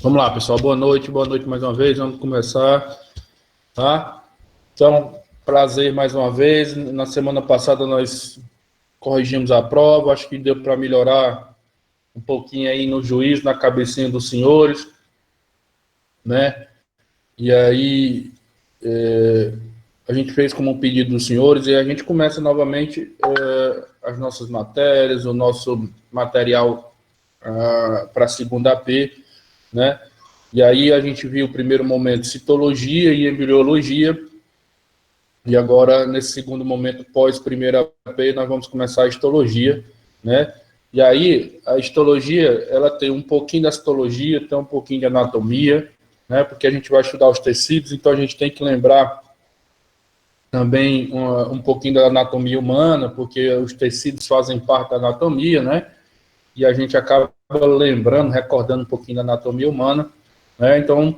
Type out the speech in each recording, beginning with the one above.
Vamos lá, pessoal. Boa noite mais uma vez. Vamos começar, tá? Então, prazer mais uma vez. Na semana passada nós corrigimos a prova. Acho que deu para melhorar um pouquinho aí no juízo, na cabecinha dos senhores, né? E aí a gente fez como um pedido dos senhores e a gente começa novamente as nossas matérias, o nosso material para a segunda AP, né? E aí a gente viu o primeiro momento citologia e embriologia, e agora, nesse segundo momento, pós primeira AP, nós vamos começar a histologia, né? E aí, a histologia, ela tem um pouquinho da citologia, tem um pouquinho de anatomia, né? Porque a gente vai estudar os tecidos, então a gente tem que lembrar também um pouquinho da anatomia humana, porque os tecidos fazem parte da anatomia, né? E a gente acaba lembrando, recordando um pouquinho da anatomia humana, né? Então,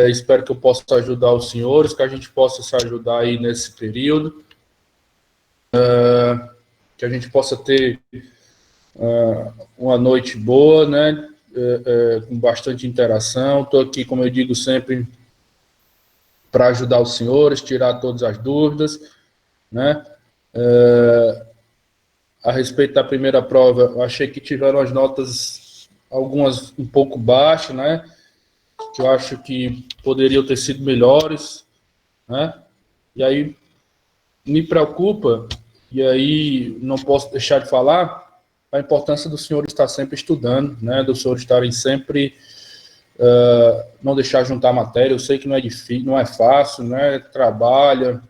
espero que eu possa ajudar os senhores, que a gente possa se ajudar aí nesse período, que a gente possa ter uma noite boa, né? Com bastante interação. Estou aqui, como eu digo sempre, para ajudar os senhores, tirar todas as dúvidas, né? A respeito da primeira prova, eu achei que tiveram as notas, algumas um pouco baixas, né? Que eu acho que poderiam ter sido melhores, né? E aí me preocupa, e aí não posso deixar de falar, a importância do senhor estar sempre estudando, né? Do senhor estarem sempre não deixar juntar matéria. Eu sei que não é difícil, não é fácil, né? Trabalha,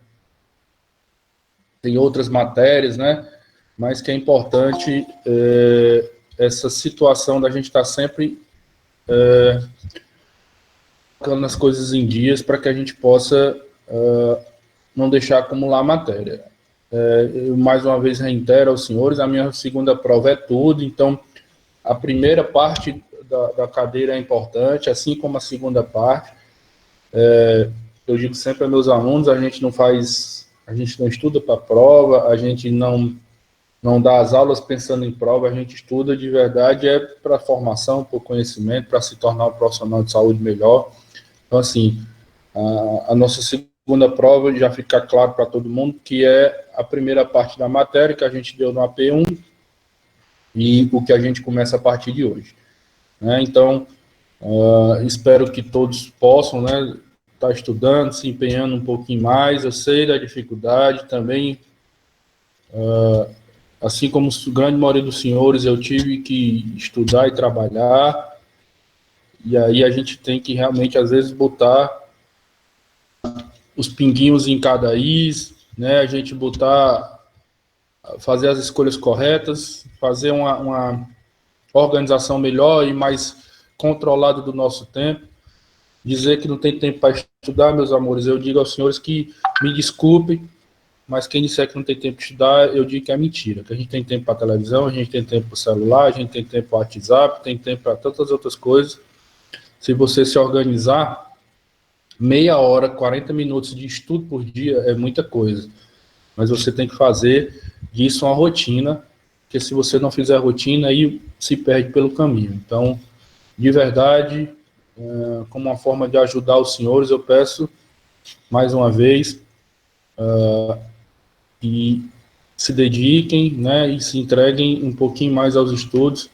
tem outras matérias, né? Mas que é importante essa situação da gente estar sempre colocando as coisas em dias para que a gente possa não deixar acumular matéria. Eu mais uma vez reitero aos senhores, a minha segunda prova é tudo, então a primeira parte da cadeira é importante, assim como a segunda parte. Eu digo sempre a meus alunos, a gente não estuda para prova, a gente não dá as aulas pensando em prova, a gente estuda de verdade para formação, para conhecimento, para se tornar um profissional de saúde melhor. Então, assim, a nossa segunda prova já fica claro para todo mundo que é a primeira parte da matéria que a gente deu no AP1 e o que a gente começa a partir de hoje, né? Então, espero que todos possam, né, estar estudando, se empenhando um pouquinho mais. Eu sei da dificuldade também, assim como a grande maioria dos senhores, eu tive que estudar e trabalhar, e aí a gente tem que realmente, às vezes, botar os pinguinhos em cada is, né, a gente fazer as escolhas corretas, fazer uma organização melhor e mais controlada do nosso tempo. Dizer que não tem tempo para estudar, meus amores, eu digo aos senhores que me desculpem, mas quem disser que não tem tempo de estudar, eu digo que é mentira. Que a gente tem tempo para televisão, a gente tem tempo para celular, a gente tem tempo para WhatsApp, tem tempo para tantas outras coisas. Se você se organizar, meia hora, 40 minutos de estudo por dia é muita coisa. Mas você tem que fazer disso uma rotina, porque se você não fizer a rotina, aí se perde pelo caminho. Então, de verdade, como uma forma de ajudar os senhores, eu peço mais uma vez que se dediquem, né, e se entreguem um pouquinho mais aos estudos,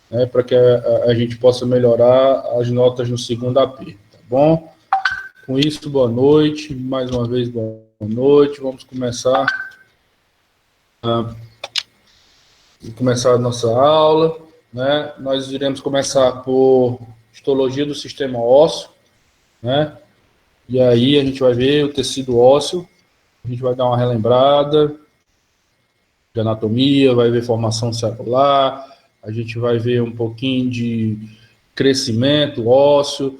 né, para que a gente possa melhorar as notas no segundo AP, tá bom? Com isso, boa noite, mais uma vez boa noite, vamos começar a nossa aula, né? Nós iremos começar por histologia do sistema ósseo, né? E aí a gente vai ver o tecido ósseo, a gente vai dar uma relembrada de anatomia, vai ver formação celular, a gente vai ver um pouquinho de crescimento ósseo,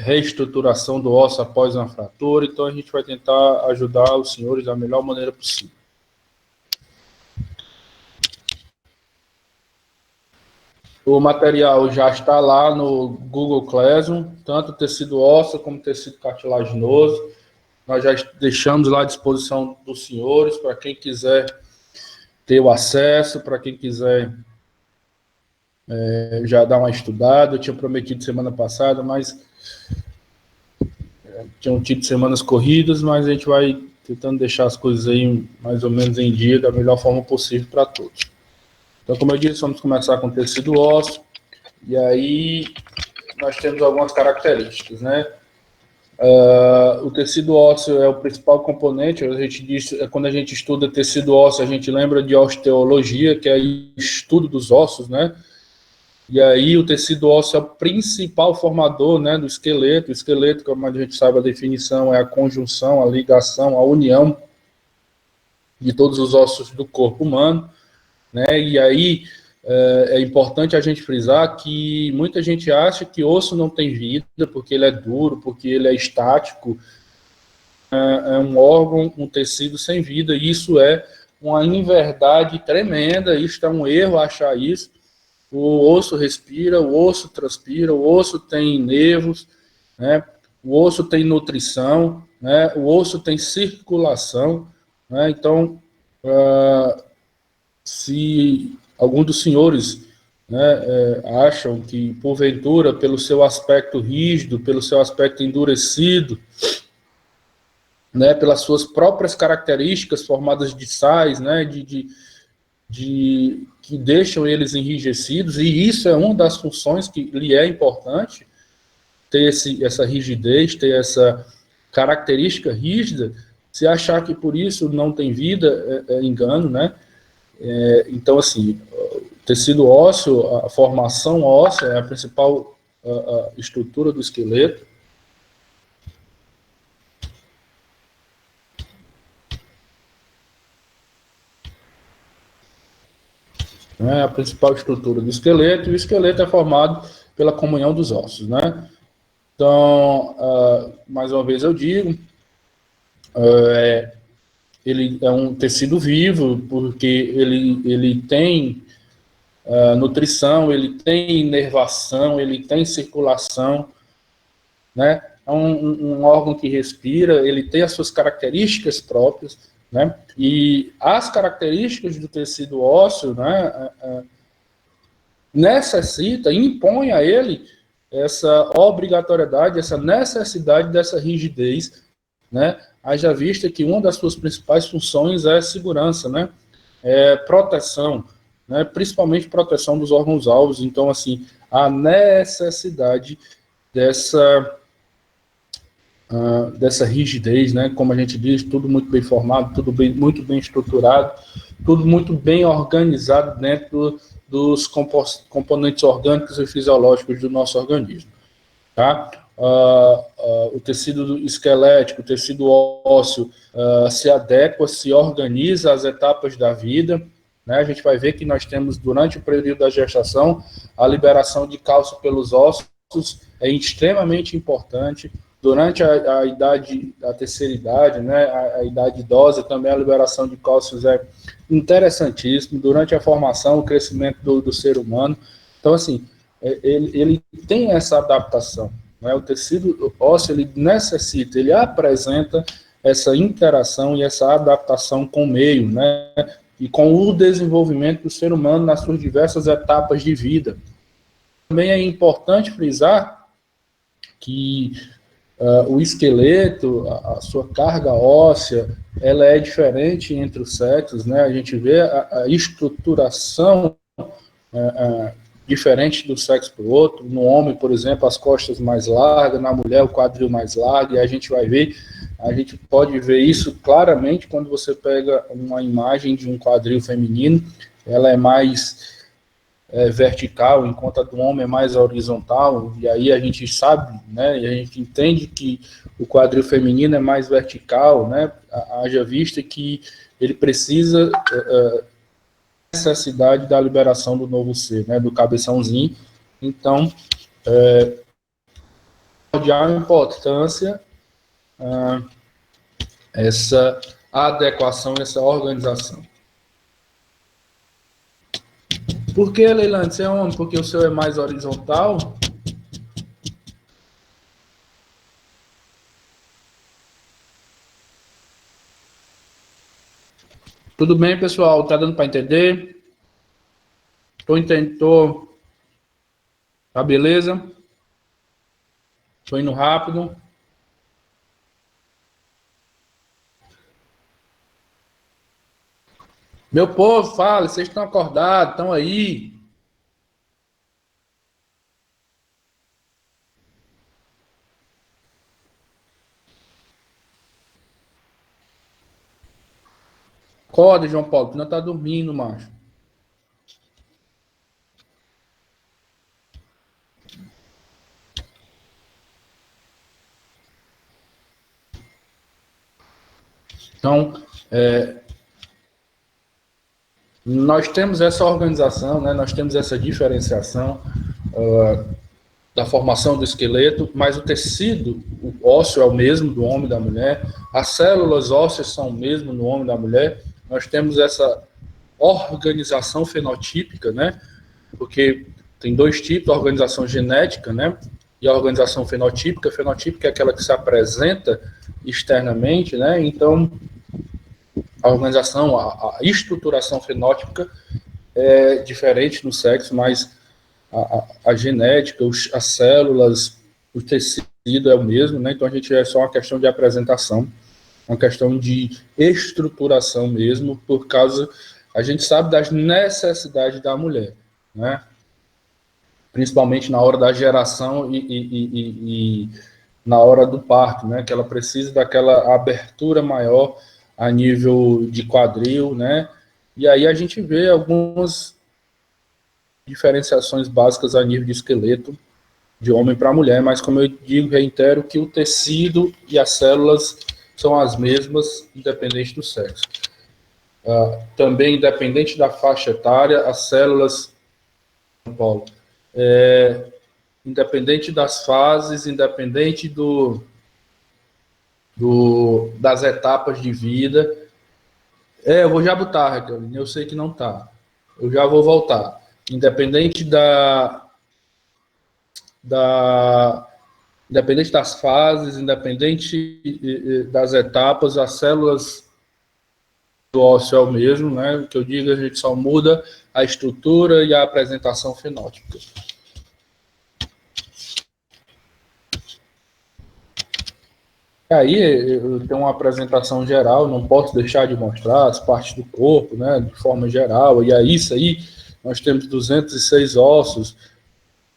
reestruturação do osso após uma fratura. Então a gente vai tentar ajudar os senhores da melhor maneira possível. O material já está lá no Google Classroom, tanto tecido ósseo como tecido cartilaginoso. Nós já deixamos lá à disposição dos senhores, para quem quiser ter o acesso, para quem quiser já dar uma estudada. Eu tinha prometido semana passada, mas tinham tido semanas corridas, mas a gente vai tentando deixar as coisas aí mais ou menos em dia da melhor forma possível para todos. Então, como eu disse, vamos começar com o tecido ósseo, e aí nós temos algumas características, né? O tecido ósseo é o principal componente. A gente diz, quando a gente estuda tecido ósseo, a gente lembra de osteologia, que é o estudo dos ossos, né? E aí o tecido ósseo é o principal formador, né, do esqueleto. O esqueleto, como a gente sabe a definição, é a conjunção, a ligação, a união de todos os ossos do corpo humano, né? E aí é importante a gente frisar que muita gente acha que osso não tem vida porque ele é duro, porque ele é estático, é um órgão, um tecido sem vida. E isso é uma inverdade tremenda. Isso é um erro achar isso. O osso respira, o osso transpira, o osso tem nervos, né? O osso tem nutrição, né? O osso tem circulação, né? Então, se algum dos senhores, né, acham que, porventura, pelo seu aspecto rígido, pelo seu aspecto endurecido, né, pelas suas próprias características formadas de sais, né, que deixam eles enrijecidos, e isso é uma das funções que lhe é importante, ter essa rigidez, ter essa característica rígida. Se achar que por isso não tem vida, é engano, né? Então, assim, o tecido ósseo, a formação óssea é a principal a estrutura do esqueleto. Né, a principal estrutura do esqueleto, e o esqueleto é formado pela comunhão dos ossos, né? Então, mais uma vez eu digo, ele é um tecido vivo, porque ele tem nutrição, ele tem inervação, ele tem circulação, né? É um órgão que respira, ele tem as suas características próprias, né? E as características do tecido ósseo, né, necessita, impõe a ele essa obrigatoriedade, essa necessidade dessa rigidez, né? Haja vista que uma das suas principais funções é segurança, né? É proteção, né? Principalmente proteção dos órgãos-alvos. Então, assim, a necessidade dessa dessa rigidez, né? Como a gente diz, tudo muito bem formado, tudo bem, muito bem estruturado, tudo muito bem organizado dentro dos componentes orgânicos e fisiológicos do nosso organismo, tá? O tecido esquelético, o tecido ósseo se adequa, se organiza às etapas da vida, né? A gente vai ver que nós temos, durante o período da gestação, a liberação de cálcio pelos ossos é extremamente importante. Durante a idade, a terceira idade, né, a idade idosa, também a liberação de cálcios é interessantíssimo. Durante a formação, o crescimento do ser humano. Então, assim, ele tem essa adaptação. Né? O tecido ósseo, ele necessita, ele apresenta essa interação e essa adaptação com o meio, né? E com o desenvolvimento do ser humano nas suas diversas etapas de vida. Também é importante frisar que o esqueleto, a sua carga óssea, ela é diferente entre os sexos, né? A gente vê a estruturação diferente do sexo para o outro. No homem, por exemplo, as costas mais largas, na mulher o quadril mais largo, e a gente vai ver, a gente pode ver isso claramente quando você pega uma imagem de um quadril feminino, ela é mais vertical, enquanto a do homem é mais horizontal, e aí a gente sabe, né, e a gente entende que o quadril feminino é mais vertical, né, haja vista que ele precisa necessidade da liberação do novo ser, né, do cabeçãozinho. Então, de importância essa adequação, essa organização. Por que, Leilani, você é homem? Porque o seu é mais horizontal? Tudo bem, pessoal? Tá dando para entender? Tô entendendo. Tá beleza? Tô indo rápido. Meu povo, fala, vocês estão acordados, estão aí? Acorda, João Paulo, tu não tá dormindo, macho. Então, nós temos essa organização, né? Nós temos essa diferenciação da formação do esqueleto, mas o tecido, o ósseo é o mesmo do homem e da mulher, as células ósseas são o mesmo no homem e da mulher. Nós temos essa organização fenotípica, né? Porque tem dois tipos, a organização genética, né? E a organização fenotípica. Fenotípica é aquela que se apresenta externamente, né? Então, a organização, a estruturação fenótipica é diferente no sexo, mas a genética, as células, o tecido é o mesmo, né? Então a gente é só uma questão de apresentação, uma questão de estruturação mesmo, por causa, a gente sabe das necessidades da mulher, né? Principalmente na hora da geração e na hora do parto, né? Que ela precisa daquela abertura maior a nível de quadril, né? E aí a gente vê algumas diferenciações básicas a nível de esqueleto de homem para mulher, mas como eu digo, reitero que o tecido e as células são as mesmas, independente do sexo. Também, independente da faixa etária, as células, Paulo, independente das fases, independente das etapas de vida. Eu vou já botar, Raquel, eu sei que não tá. Eu já vou voltar. Independente independente das fases, independente das etapas, as células do ósseo é o mesmo, né? O que eu digo, a gente só muda a estrutura e a apresentação fenótipica. Aí eu tenho uma apresentação geral, não posso deixar de mostrar as partes do corpo, né, de forma geral, e é isso aí, nós temos 206 ossos,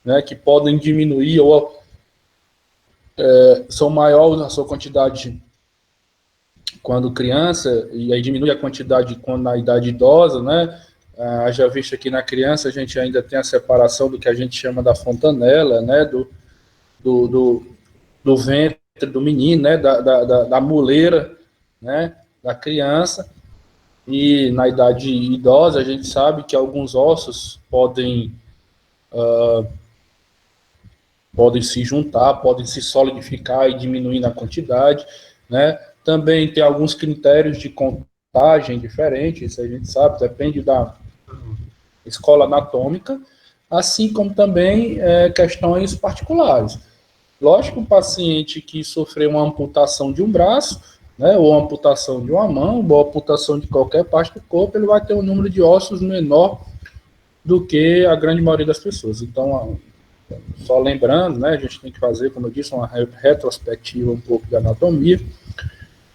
né, que podem diminuir ou são maiores a sua quantidade quando criança, e aí diminui a quantidade quando na idade idosa, né, já visto aqui na criança, a gente ainda tem a separação do que a gente chama da fontanela, né, do ventre do menino, né, da muleira, né, da criança, e na idade idosa a gente sabe que alguns ossos podem se juntar, podem se solidificar e diminuir na quantidade, né, também tem alguns critérios de contagem diferentes, isso a gente sabe, depende da escola anatômica, assim como também questões particulares. Lógico, um paciente que sofreu uma amputação de um braço, né, ou amputação de uma mão, ou amputação de qualquer parte do corpo, ele vai ter um número de ossos menor do que a grande maioria das pessoas. Então, só lembrando, né, a gente tem que fazer, como eu disse, uma retrospectiva um pouco da anatomia,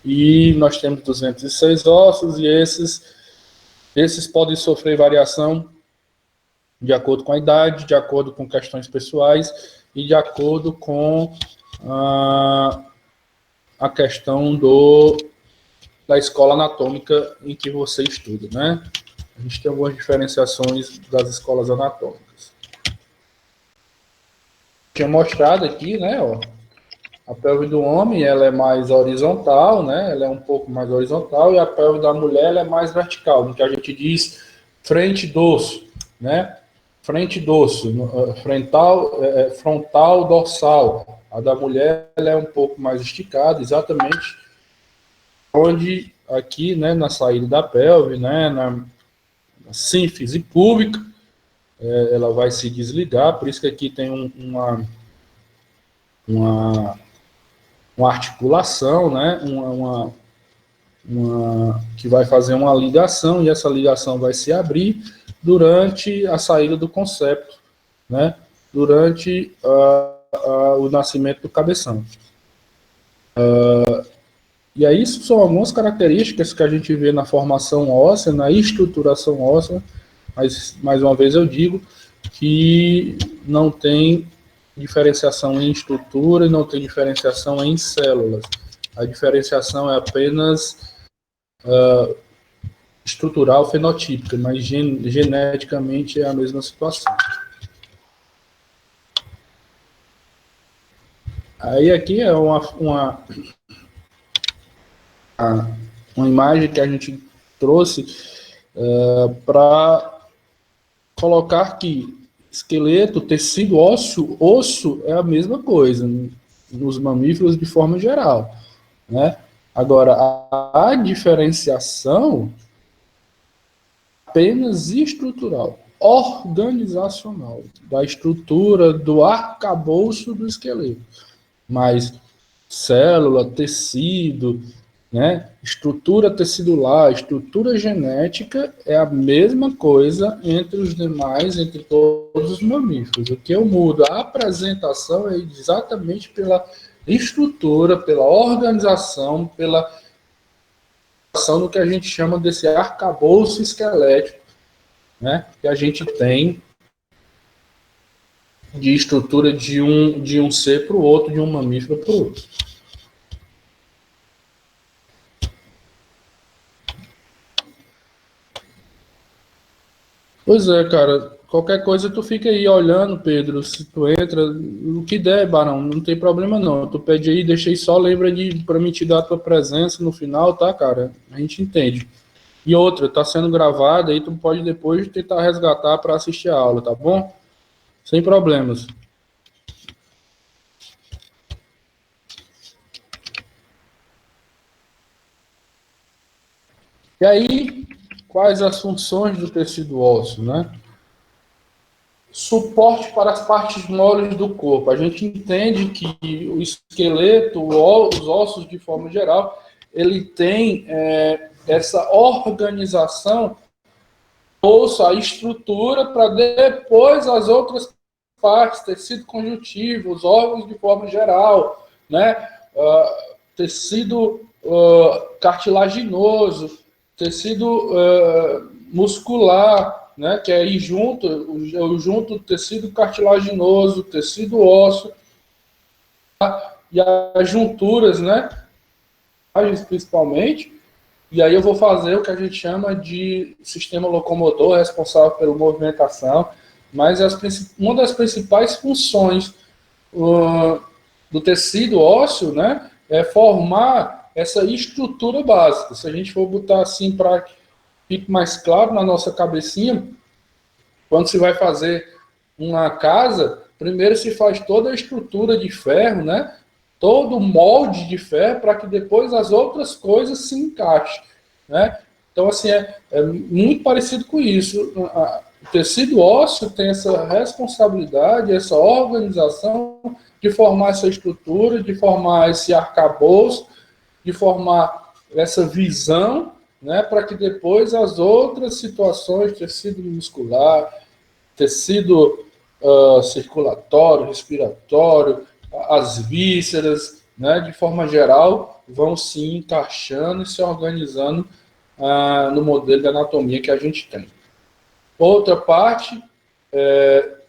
e nós temos 206 ossos, e esses podem sofrer variação de acordo com a idade, de acordo com questões pessoais, e de acordo com a questão da escola anatômica em que você estuda, né? A gente tem algumas diferenciações das escolas anatômicas. Tinha mostrado aqui, né, ó, a pelve do homem, ela é mais horizontal, né? Ela é um pouco mais horizontal, e a pelve da mulher, ela é mais vertical, no que a gente diz frente dorso, né? Frente dorso, frontal dorsal. A da mulher ela é um pouco mais esticada, exatamente onde aqui, né, na saída da pelve, né, na sínfise púbica, ela vai se desligar, por isso que aqui tem uma articulação, né, que vai fazer uma ligação, e essa ligação vai se abrir durante a saída do concepto, né? durante o nascimento do cabeção. E aí, isso são algumas características que a gente vê na formação óssea, na estruturação óssea, mas, mais uma vez eu digo, que não tem diferenciação em estrutura e não tem diferenciação em células. A diferenciação é apenas estrutural, fenotípica, mas geneticamente é a mesma situação. Aí aqui é uma imagem que a gente trouxe para colocar que esqueleto, tecido ósseo, osso é a mesma coisa nos mamíferos de forma geral, né? Agora, a diferenciação apenas estrutural, organizacional, da estrutura do arcabouço do esqueleto. Mas célula, tecido, né, estrutura tecidular, estrutura genética é a mesma coisa entre os demais, entre todos os mamíferos. O que eu mudo a apresentação é exatamente pela estrutura, pela organização, pela ação do que a gente chama desse arcabouço esquelético, né, que a gente tem de estrutura de um ser para o outro, de um mamífero para o outro. Pois é, cara. Qualquer coisa tu fica aí olhando, Pedro. Se tu entra, o que der, Barão, não tem problema não. Tu pede aí, deixa aí só, lembra para mim te dar a tua presença no final, tá, cara? A gente entende. E outra, tá sendo gravada, aí tu pode depois tentar resgatar para assistir a aula, tá bom? Sem problemas. E aí, quais as funções do tecido ósseo, né? Suporte para as partes moles do corpo. A gente entende que o esqueleto, os ossos de forma geral, ele tem essa organização, osso, a estrutura, para depois as outras partes, tecido conjuntivo, os órgãos de forma geral, né? Tecido cartilaginoso, tecido muscular, né, que é aí junto tecido cartilaginoso, tecido ósseo, tá? E as junturas, né, principalmente, e aí eu vou fazer o que a gente chama de sistema locomotor, responsável pela movimentação, mas uma das principais funções do tecido ósseo, né, é formar essa estrutura básica. Se a gente for botar assim para que fique mais claro na nossa cabecinha, quando se vai fazer uma casa, primeiro se faz toda a estrutura de ferro, né? Todo o molde de ferro para que depois as outras coisas se encaixem, né? Então, assim, é muito parecido com isso. O tecido ósseo tem essa responsabilidade, essa organização de formar essa estrutura, de formar esse arcabouço, de formar essa visão, né, para que depois as outras situações, tecido muscular, tecido circulatório, respiratório, as vísceras, né, de forma geral, vão se encaixando e se organizando no modelo de anatomia que a gente tem. Outra parte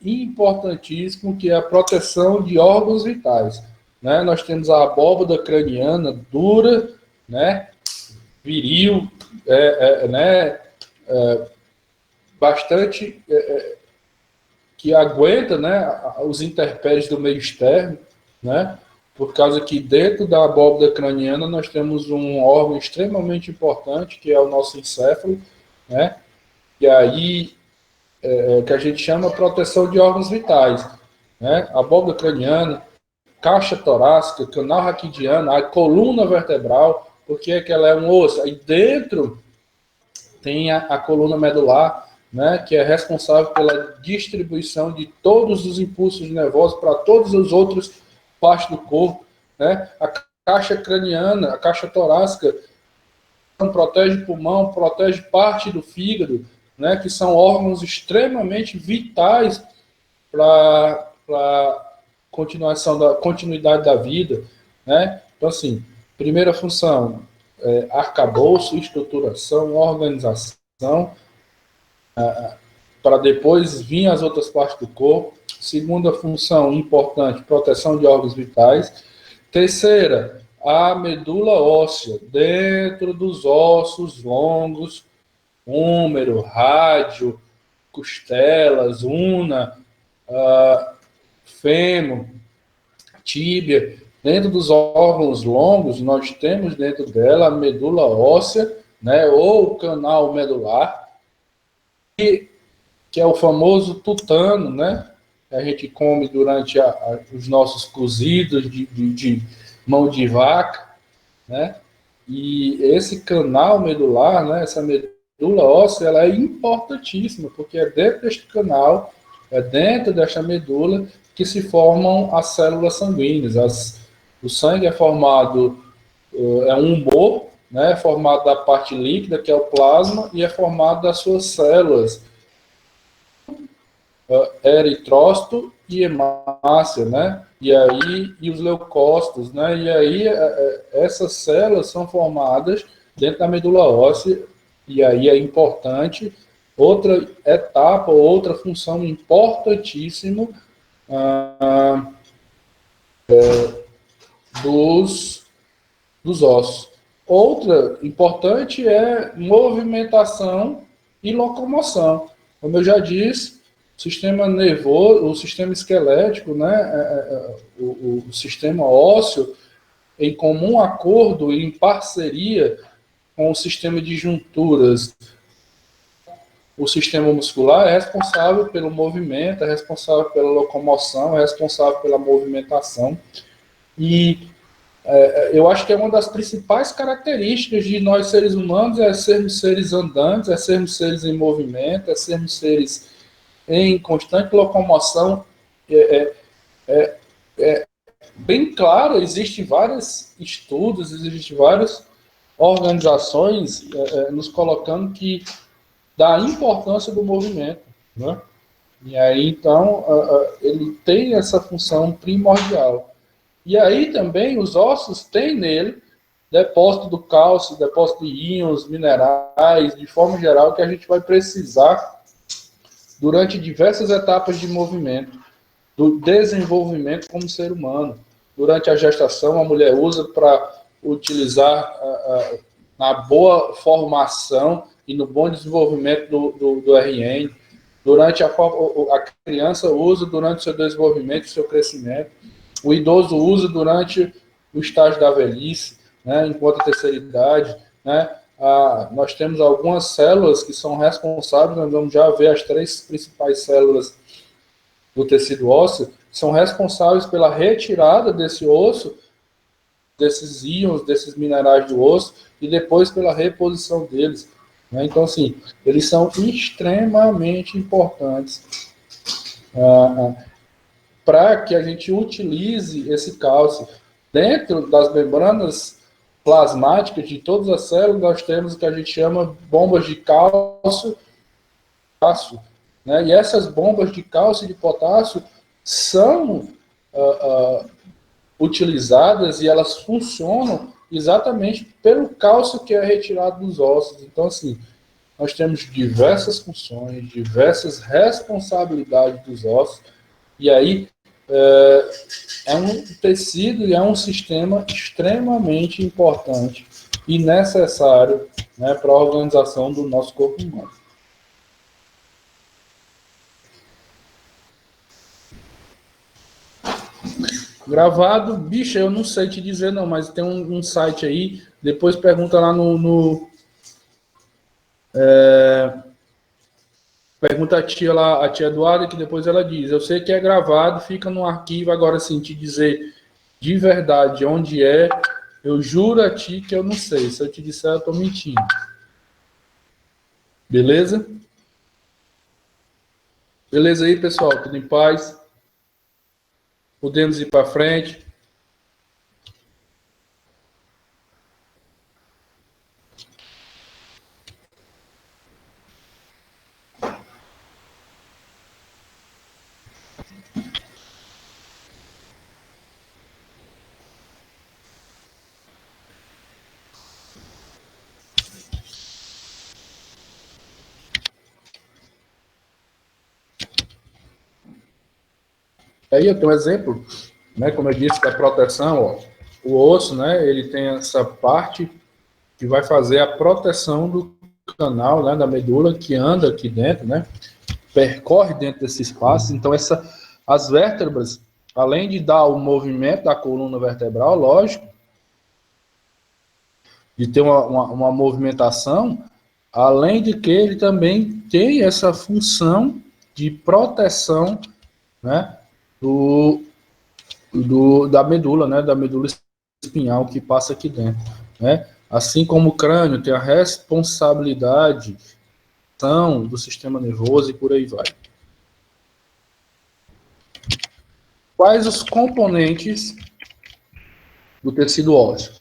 importantíssima, que é a proteção de órgãos vitais. Né? Nós temos a abóbada craniana dura, né, viril, né, bastante que aguenta, né, os intempéries do meio externo, né, por causa que dentro da abóbada craniana nós temos um órgão extremamente importante, que é o nosso encéfalo, né, e aí que a gente chama proteção de órgãos vitais, né, abóbada craniana, caixa torácica, canal raquidiano, a coluna vertebral, porque é que ela é um osso, aí dentro tem a coluna medular, né, que é responsável pela distribuição de todos os impulsos nervosos para todas as outras partes do corpo, né? A caixa craniana, a caixa torácica protege o pulmão, protege parte do fígado, né, que são órgãos extremamente vitais para para continuidade da vida, né? Então, assim, primeira função, arcabouço, estruturação, organização, para depois vir as outras partes do corpo. Segunda função importante, proteção de órgãos vitais. Terceira, a medula óssea, dentro dos ossos longos, húmero, rádio, costelas, una, fêmur, tíbia. Dentro dos órgãos longos, nós temos dentro dela a medula óssea, né, ou o canal medular, que é o famoso tutano, né? Que a gente come durante os nossos cozidos de mão de vaca, né? E esse canal medular, né, essa medula óssea, ela é importantíssima, porque é dentro deste canal, é dentro desta medula, que se formam as células sanguíneas. O sangue é formado, é um umbo, né, é formado da parte líquida, que é o plasma, e é formado das suas células, eritrócito e hemácia, né? E os leucócitos, né? E aí essas células são formadas dentro da medula óssea, e aí é importante outra etapa, outra função importantíssima dos ossos. Outra importante é movimentação e locomoção. Como eu já disse, o sistema nervoso, o sistema esquelético, né, o sistema ósseo, em comum acordo e em parceria com o sistema de junturas, o sistema muscular é responsável pelo movimento, é responsável pela locomoção, é responsável pela movimentação. E eu acho que é uma das principais características de nós seres humanos é sermos seres andantes, é sermos seres em movimento, é sermos seres em constante locomoção. Bem claro, existem vários estudos, existem várias organizações nos colocando que da importância do movimento, né? E aí, então, ele tem essa função primordial. E aí também os ossos têm nele depósito do cálcio, depósito de íons, minerais, de forma geral, que a gente vai precisar durante diversas etapas de movimento, do desenvolvimento como ser humano. Durante a gestação, a mulher usa para utilizar na boa formação e no bom desenvolvimento do RN. Durante a criança usa durante o seu desenvolvimento e seu crescimento. O idoso usa durante o estágio da velhice, né, enquanto a terceira idade. Né, nós temos algumas células que são responsáveis, nós vamos já ver as 3 principais células do tecido ósseo, são responsáveis pela retirada desse osso, desses íons, desses minerais do osso, e depois pela reposição deles. Né? Então, assim, eles são extremamente importantes para que a gente utilize esse cálcio. Dentro das membranas plasmáticas de todas as células, nós temos o que a gente chama bombas de cálcio, potássio, né? E essas bombas de cálcio e de potássio são utilizadas e elas funcionam exatamente pelo cálcio que é retirado dos ossos. Então, assim, nós temos diversas funções, diversas responsabilidades dos ossos, e aí é um tecido e é um sistema extremamente importante e necessário, né, para a organização do nosso corpo humano. Gravado, bicho, eu não sei te dizer não, mas tem um site aí, depois pergunta lá pergunta a tia lá, a tia Eduarda, que depois ela diz. Eu sei que é gravado, fica no arquivo, agora sim, te dizer de verdade onde é, eu juro a ti que eu não sei. Se eu te disser, eu tô mentindo. Beleza? Beleza aí, pessoal? Tudo em paz? Podemos ir para frente? Aí eu tenho um exemplo, né, como eu disse, da proteção, ó, o osso, né, ele tem essa parte que vai fazer a proteção do canal, né, da medula, que anda aqui dentro, né, percorre dentro desse espaço. Então, as vértebras, além de dar o movimento da coluna vertebral, lógico, de ter uma movimentação, além de que ele também tem essa função de proteção, né, da medula, né, da medula espinhal que passa aqui dentro, né? Assim como o crânio tem a responsabilidade do sistema nervoso e por aí vai. Quais os componentes do tecido ósseo?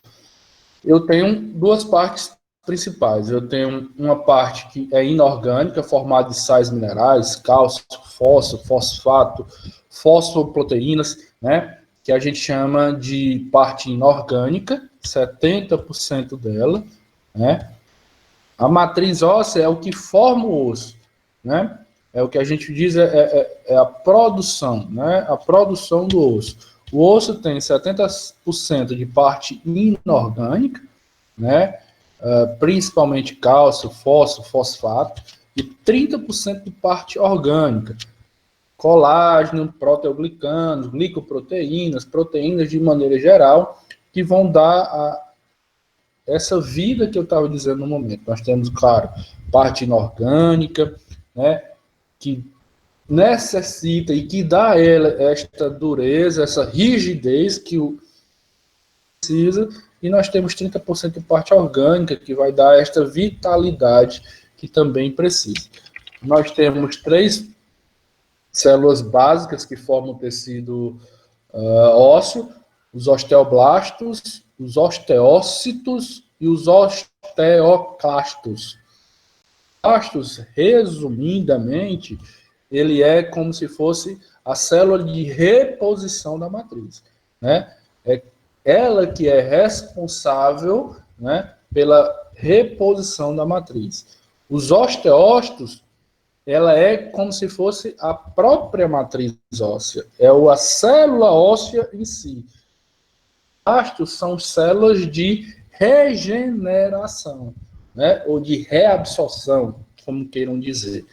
Eu tenho duas partes principais. Eu tenho uma parte que é inorgânica, formada de sais minerais, cálcio, fósforo, fosfato, fosfoproteínas, né? Que a gente chama de parte inorgânica, 70% dela, né? A matriz óssea é o que forma o osso, né? É o que a gente diz é a produção, né? A produção do osso. O osso tem 70% de parte inorgânica, né? Principalmente cálcio, fósforo, fosfato, e 30% de parte orgânica, colágeno, proteoglicanos, glicoproteínas, proteínas de maneira geral, que vão dar essa vida que eu estava dizendo no momento. Nós temos, claro, parte inorgânica, né, que necessita e que dá a ela esta dureza, essa rigidez que o precisa, e nós temos 30% de parte orgânica, que vai dar esta vitalidade que também precisa. Nós temos 3 células básicas que formam o tecido ósseo: os osteoblastos, os osteócitos e os osteoclastos. Osteoblastos, resumidamente, ele é como se fosse a célula de reposição da matriz, né? É ela que é responsável, né, pela reposição da matriz. Os osteócitos, ela é como se fosse a própria matriz óssea, é a célula óssea em si. Astos são células de regeneração, né, ou de reabsorção, como queiram dizer.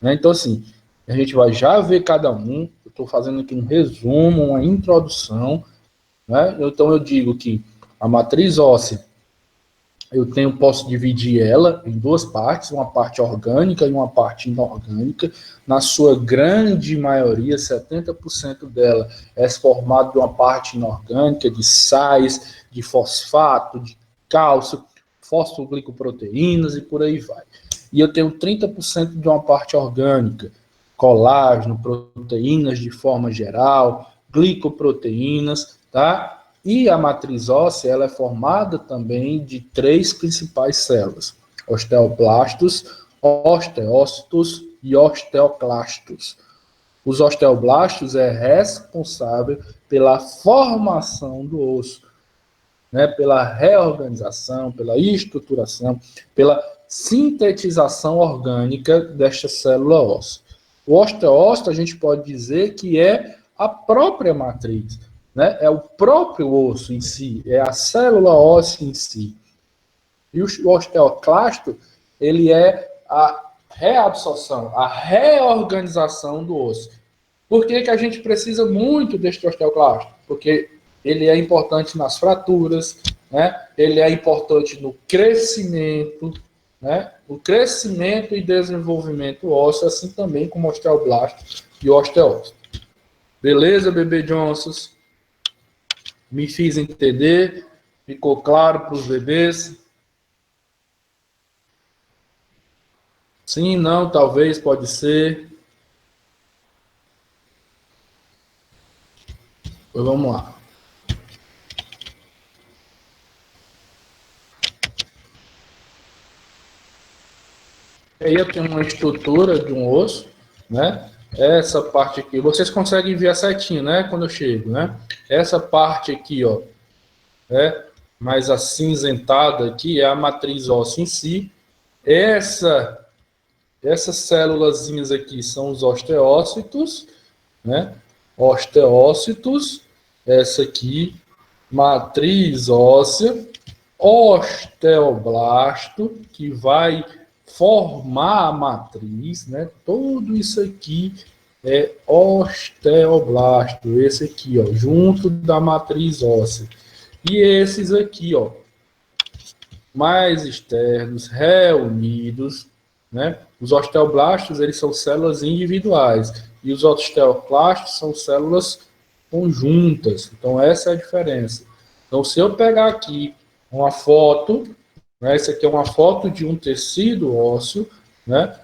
Então, assim, a gente vai já ver cada um. Eu estou fazendo aqui um resumo, uma introdução, né? Então, eu digo que a matriz óssea, posso dividir ela em 2 partes, uma parte orgânica e uma parte inorgânica. Na sua grande maioria, 70% dela é formada de uma parte inorgânica, de sais, de fosfato, de cálcio, fosfoglicoproteínas e por aí vai. E eu tenho 30% de uma parte orgânica, colágeno, proteínas de forma geral, glicoproteínas, tá? E a matriz óssea, ela é formada também de 3 principais células: osteoblastos, osteócitos e osteoclastos. Os osteoblastos é responsável pela formação do osso, né, pela reorganização, pela estruturação, pela sintetização orgânica desta célula óssea. O osteócito, a gente pode dizer que é a própria matriz, né? É o próprio osso em si, é a célula óssea em si. E o osteoclasto, ele é a reabsorção, a reorganização do osso. Por que que a gente precisa muito deste osteoclasto? Porque ele é importante nas fraturas, né? Ele é importante no crescimento, né? O crescimento e desenvolvimento ósseo, assim também como o osteoblasto e o osteócito. Beleza, bebê Johnsons? Me fiz entender? Ficou claro para os bebês? Sim, não, talvez, pode ser. Pois vamos lá. Aí eu tenho uma estrutura de um osso, né? Essa parte aqui, vocês conseguem ver a setinha, né? Quando eu chego, né? Essa parte aqui, ó, mais acinzentada aqui é a matriz óssea em si. Essas célulazinhas aqui são os osteócitos, né? osteócitos, essa aqui, matriz óssea, osteoblasto, que vai formar a matriz, né? Tudo isso aqui é osteoblasto, esse aqui, ó, junto da matriz óssea. E esses aqui, ó, mais externos, reunidos, né? Os osteoblastos, eles são células individuais, e os osteoclastos são células conjuntas. Então, essa é a diferença. Então, se eu pegar aqui uma foto, né? Essa aqui é uma foto de um tecido ósseo, né?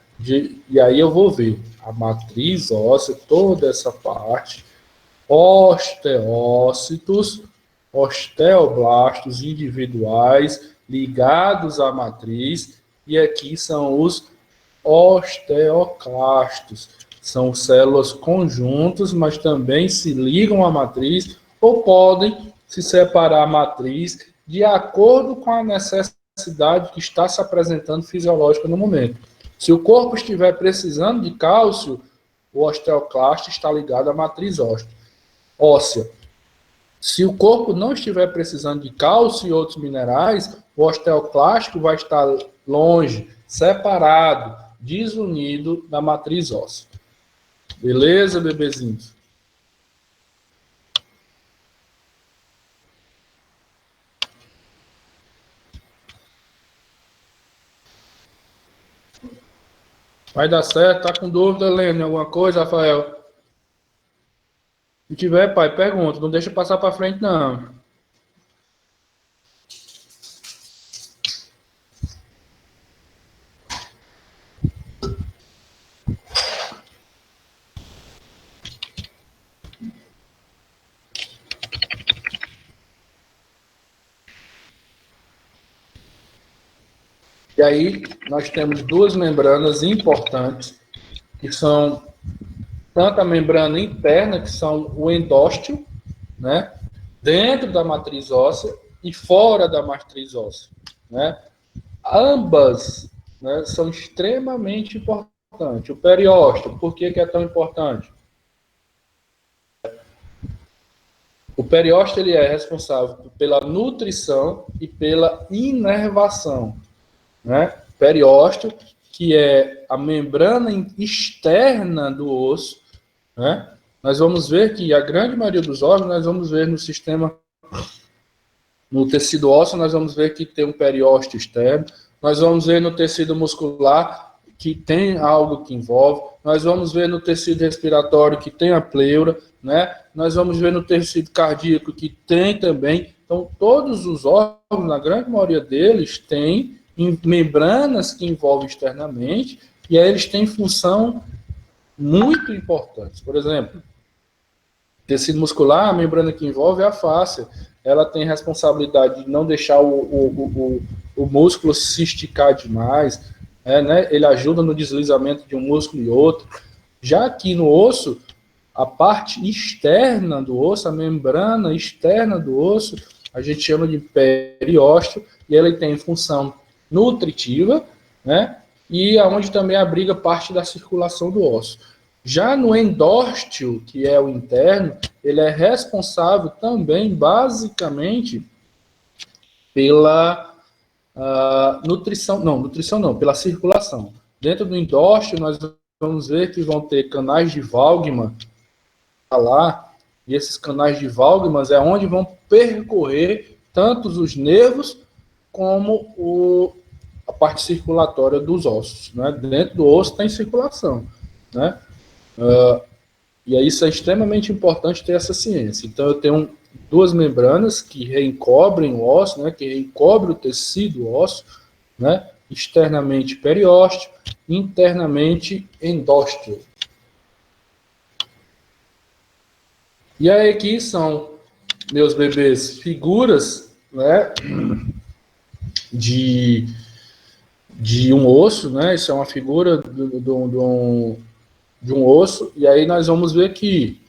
E aí eu vou ver a matriz óssea, toda essa parte, osteócitos, osteoblastos individuais ligados à matriz, e aqui são os osteoclastos. São células conjuntas, mas também se ligam à matriz ou podem se separar a matriz de acordo com a necessidade que está se apresentando fisiológica no momento. Se o corpo estiver precisando de cálcio, o osteoclasto está ligado à matriz óssea. Se o corpo não estiver precisando de cálcio e outros minerais, o osteoclástico vai estar longe, separado, desunido da matriz óssea. Beleza, bebezinhos? Vai dar certo? Tá com dúvida, Lênin? Alguma coisa, Rafael? Se tiver, pai, pergunta. Não deixa passar para frente, não. E aí, nós temos duas membranas importantes, que são tanto a membrana interna, que são o endósteo, né, dentro da matriz óssea e fora da matriz óssea, né? Ambas, né, são extremamente importantes. O periósteo, por que é tão importante? O periósteo ele é responsável pela nutrição e pela inervação, né? Periósteo, que é a membrana externa do osso, né? Nós vamos ver que a grande maioria dos órgãos, nós vamos ver no sistema, no tecido ósseo, nós vamos ver que tem um periósteo externo, nós vamos ver no tecido muscular que tem algo que envolve, nós vamos ver no tecido respiratório que tem a pleura, né? Nós vamos ver no tecido cardíaco que tem também. Então, todos os órgãos, na grande maioria deles, têm membranas que envolvem externamente, e aí eles têm função muito importante. Por exemplo, tecido muscular, a membrana que envolve é a fáscia. Ela tem responsabilidade de não deixar o músculo se esticar demais, né? Ele ajuda no deslizamento de um músculo e outro. Já aqui no osso, a parte externa do osso, a membrana externa do osso, a gente chama de periósteo, e ele tem função nutritiva, né? E aonde também abriga parte da circulação do osso. Já no endósteo, que é o interno, ele é responsável também, basicamente, pela nutrição não, pela circulação. Dentro do endósteo, nós vamos ver que vão ter canais de Waldmann lá, e esses canais de Waldmann é onde vão percorrer tanto os nervos como a parte circulatória dos ossos, né? Dentro do osso tem circulação, né? E aí isso é extremamente importante ter essa ciência. Então eu tenho duas membranas que reencobrem o osso, né? Que reencobre o tecido ósseo, né? Externamente periósteo, internamente endósteo. E aí aqui são, meus bebês, figuras, né? De um osso, né? Isso é uma figura de um osso, e aí nós vamos ver que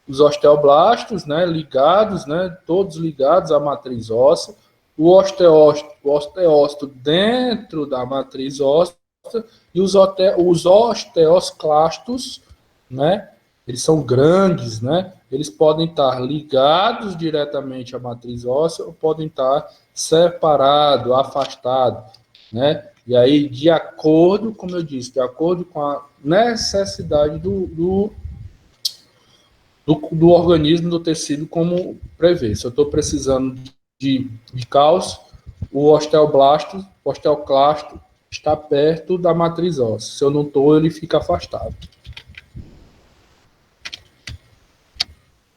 os osteoblastos, né, ligados, né, todos ligados à matriz óssea, o osteócito dentro da matriz óssea, e os osteoclastos, né, eles são grandes, né? Eles podem estar ligados diretamente à matriz óssea ou podem estar separados, afastados, né? E aí, de acordo, como eu disse, de acordo com a necessidade do organismo, do tecido, como prevê. Se eu estou precisando de cálcio, o osteoclasto está perto da matriz óssea. Se eu não estou, ele fica afastado.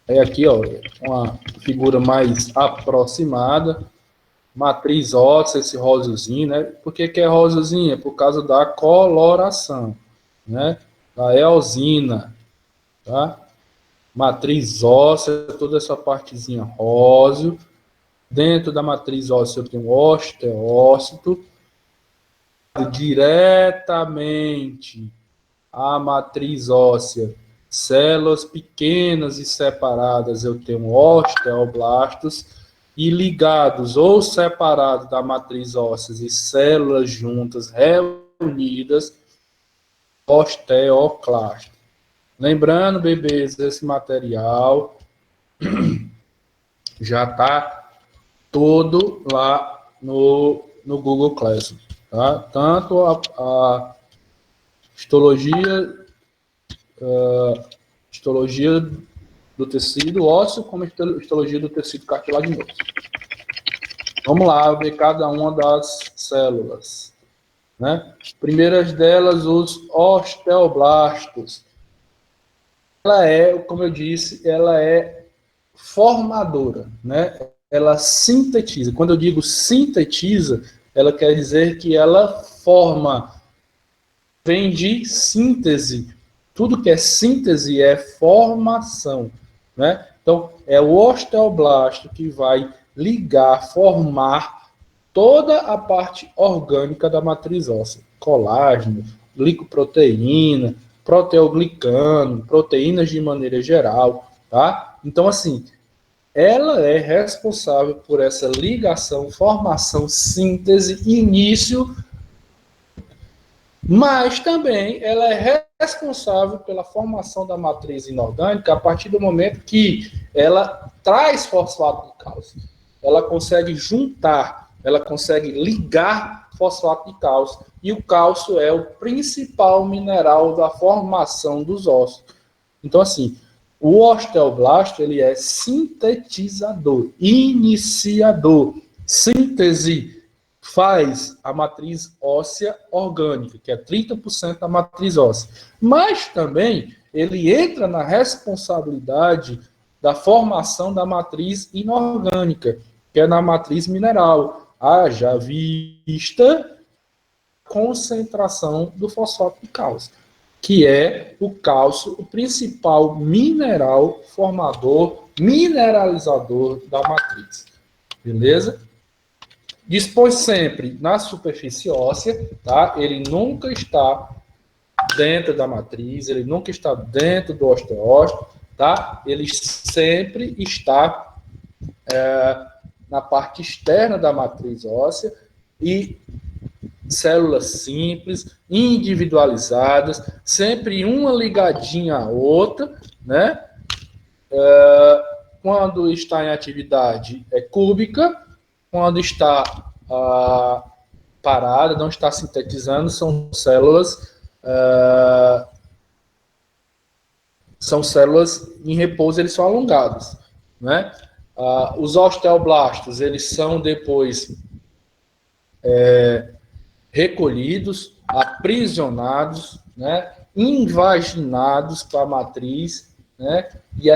Aí aqui, ó, uma figura mais aproximada, matriz óssea, esse rosazinho, né? Por que é rosazinho? É por causa da coloração, né? Da eosina, tá? Matriz óssea, toda essa partezinha rosa. Dentro da matriz óssea eu tenho o osteócito. Diretamente à matriz óssea, células pequenas e separadas, eu tenho osteoblastos. E ligados ou separados da matriz óssea e células juntas, reunidas, osteoclasto. Lembrando, bebês, esse material já está todo lá no Google Classroom. Tá? Tanto a histologia do tecido ósseo, como a histologia do tecido cartilaginoso. Vamos lá ver cada uma das células, né? Primeiras delas, os osteoblastos. Ela é, como eu disse, ela é formadora, né? Ela sintetiza. Quando eu digo sintetiza, ela quer dizer que ela forma, vem de síntese. Tudo que é síntese é formação, né? Então, é o osteoblasto que vai ligar, formar toda a parte orgânica da matriz óssea. Colágeno, glicoproteína, proteoglicano, proteínas de maneira geral, tá? Então, assim, ela é responsável por essa ligação, formação, síntese, início, mas também ela é responsável pela formação da matriz inorgânica a partir do momento que ela traz fosfato de cálcio. Ela consegue juntar, ela consegue ligar fosfato de cálcio. E o cálcio é o principal mineral da formação dos ossos. Então, assim, o osteoblasto, ele é sintetizador, iniciador, síntese, faz a matriz óssea orgânica, que é 30% da matriz óssea. Mas também ele entra na responsabilidade da formação da matriz inorgânica, que é na matriz mineral. Haja vista concentração do fosfato de cálcio, que é o cálcio, o principal mineral formador, mineralizador da matriz. Beleza? Dispõe sempre na superfície óssea, tá? Ele nunca está dentro da matriz, ele nunca está dentro do osteócito, tá? Ele sempre está na parte externa da matriz óssea e células simples, individualizadas, sempre uma ligadinha à outra, né? Quando está em atividade é cúbica, quando está parada, não está sintetizando, são células em repouso, eles são alongados, né? Os osteoblastos, eles são depois recolhidos, aprisionados, né? Invaginados para a matriz, né? E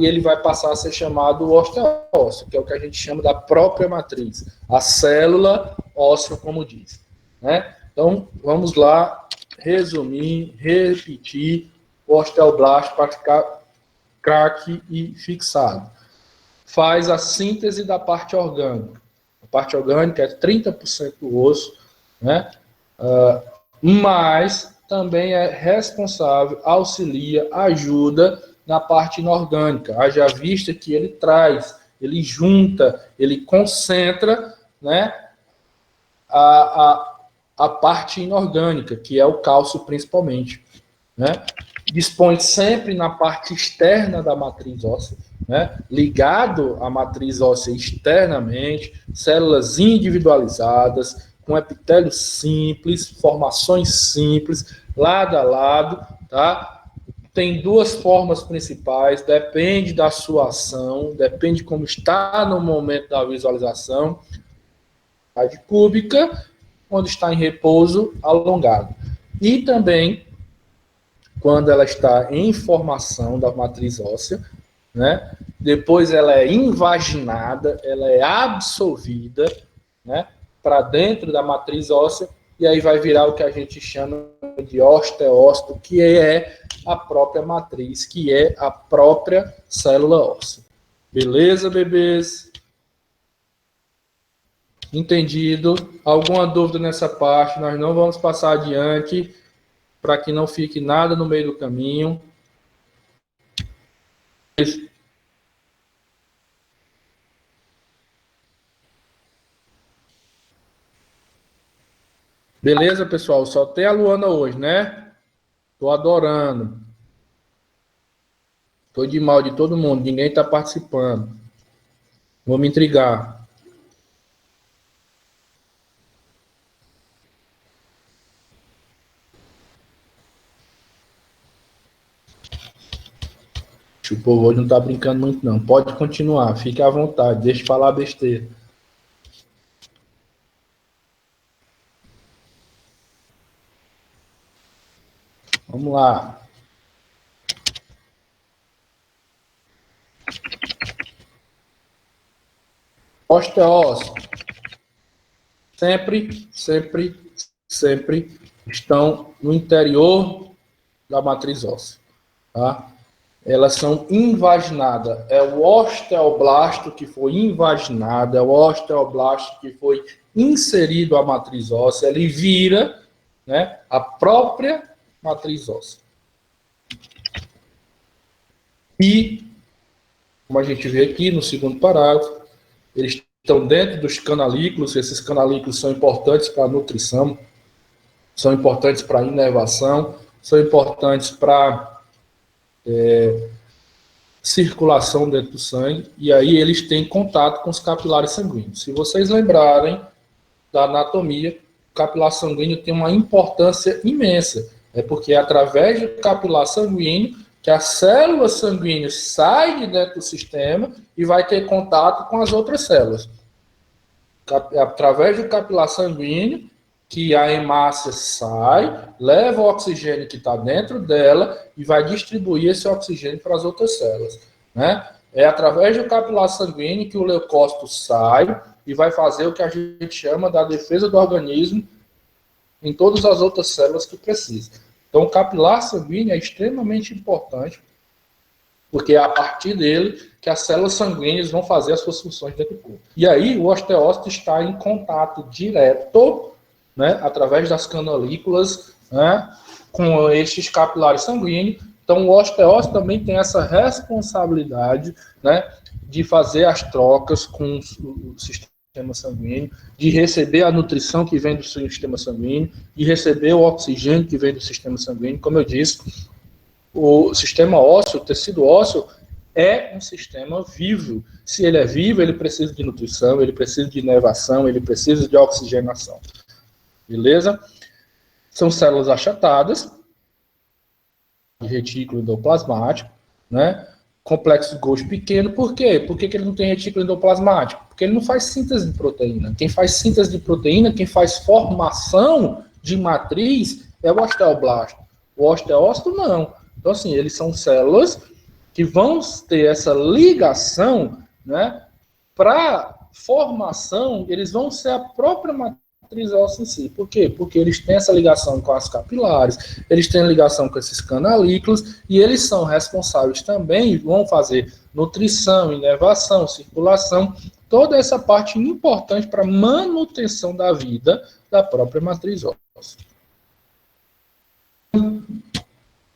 ele vai passar a ser chamado osteócito, que é o que a gente chama da própria matriz, a célula óssea, como diz, né? Então, vamos lá resumir, repetir o osteoblasto para ficar craque e fixado. Faz a síntese da parte orgânica. A parte orgânica é 30% do osso, né? Mas também é responsável, auxilia, ajuda na parte inorgânica. Haja vista que ele traz, ele junta, ele concentra, né, a parte inorgânica, que é o cálcio principalmente. né? Dispõe sempre na parte externa da matriz óssea, né? Ligado à matriz óssea externamente, células individualizadas, com epitélio simples, formações simples, lado a lado, tá? Tem duas formas principais, depende da sua ação, depende como está no momento da visualização. A cúbica, quando está em repouso, alongado. E também quando ela está em formação da matriz óssea, né? Depois ela é invaginada, ela é absorvida, né? Para dentro da matriz óssea, e aí vai virar o que a gente chama de osteócito, que é a própria matriz, que é a própria célula óssea. Beleza, bebês? Entendido? Alguma dúvida nessa parte? Nós não vamos passar adiante, para que não fique nada no meio do caminho. Beleza, pessoal? Só tem a Luana hoje, né? Tô adorando. Tô de mal de todo mundo, ninguém tá participando. Vou me intrigar. O povo hoje não tá brincando muito, não. Pode continuar, fique à vontade, deixa eu falar besteira. Vamos lá. Osteócitos sempre estão no interior da matriz óssea, tá? Elas são invaginadas. É o osteoblasto que foi invaginado, é o osteoblasto que foi inserido à matriz óssea, ele vira, né, a própria matriz óssea. E, como a gente vê aqui no segundo parágrafo, eles estão dentro dos canalículos, esses canalículos são importantes para a nutrição, são importantes para a inervação, são importantes para circulação dentro do sangue, e aí eles têm contato com os capilares sanguíneos. Se vocês lembrarem da anatomia, o capilar sanguíneo tem uma importância imensa. É porque é através do capilar sanguíneo que a célula sanguínea sai de dentro do sistema e vai ter contato com as outras células. É através do capilar sanguíneo que a hemácia sai, leva o oxigênio que está dentro dela e vai distribuir esse oxigênio para as outras células, né? É através do capilar sanguíneo que o leucócito sai e vai fazer o que a gente chama da defesa do organismo em todas as outras células que precisa. Então, o capilar sanguíneo é extremamente importante, porque é a partir dele que as células sanguíneas vão fazer as suas funções dentro do corpo. E aí, o osteócito está em contato direto, né, através das canalículas, né, com estes capilares sanguíneos. Então, o osteócito também tem essa responsabilidade, né, de fazer as trocas com o sistema sanguíneo, de receber a nutrição que vem do sistema sanguíneo, de receber o oxigênio que vem do sistema sanguíneo. Como eu disse, o sistema ósseo, o tecido ósseo, é um sistema vivo. Se ele é vivo, ele precisa de nutrição, ele precisa de inervação, ele precisa de oxigenação. Beleza? São células achatadas, de retículo endoplasmático, né? Complexo Golgi pequeno. Por quê? Por que ele não tem retículo endoplasmático? Porque ele não faz síntese de proteína. Quem faz síntese de proteína, quem faz formação de matriz é o osteoblasto. O osteócito não. Então, assim, eles são células que vão ter essa ligação, né? Para formação, eles vão ser a própria matriz óssea em si. Por quê? Porque eles têm essa ligação com as capilares, eles têm ligação com esses canalículos, e eles são responsáveis também, vão fazer nutrição, inervação, circulação, toda essa parte importante para a manutenção da vida da própria matriz óssea.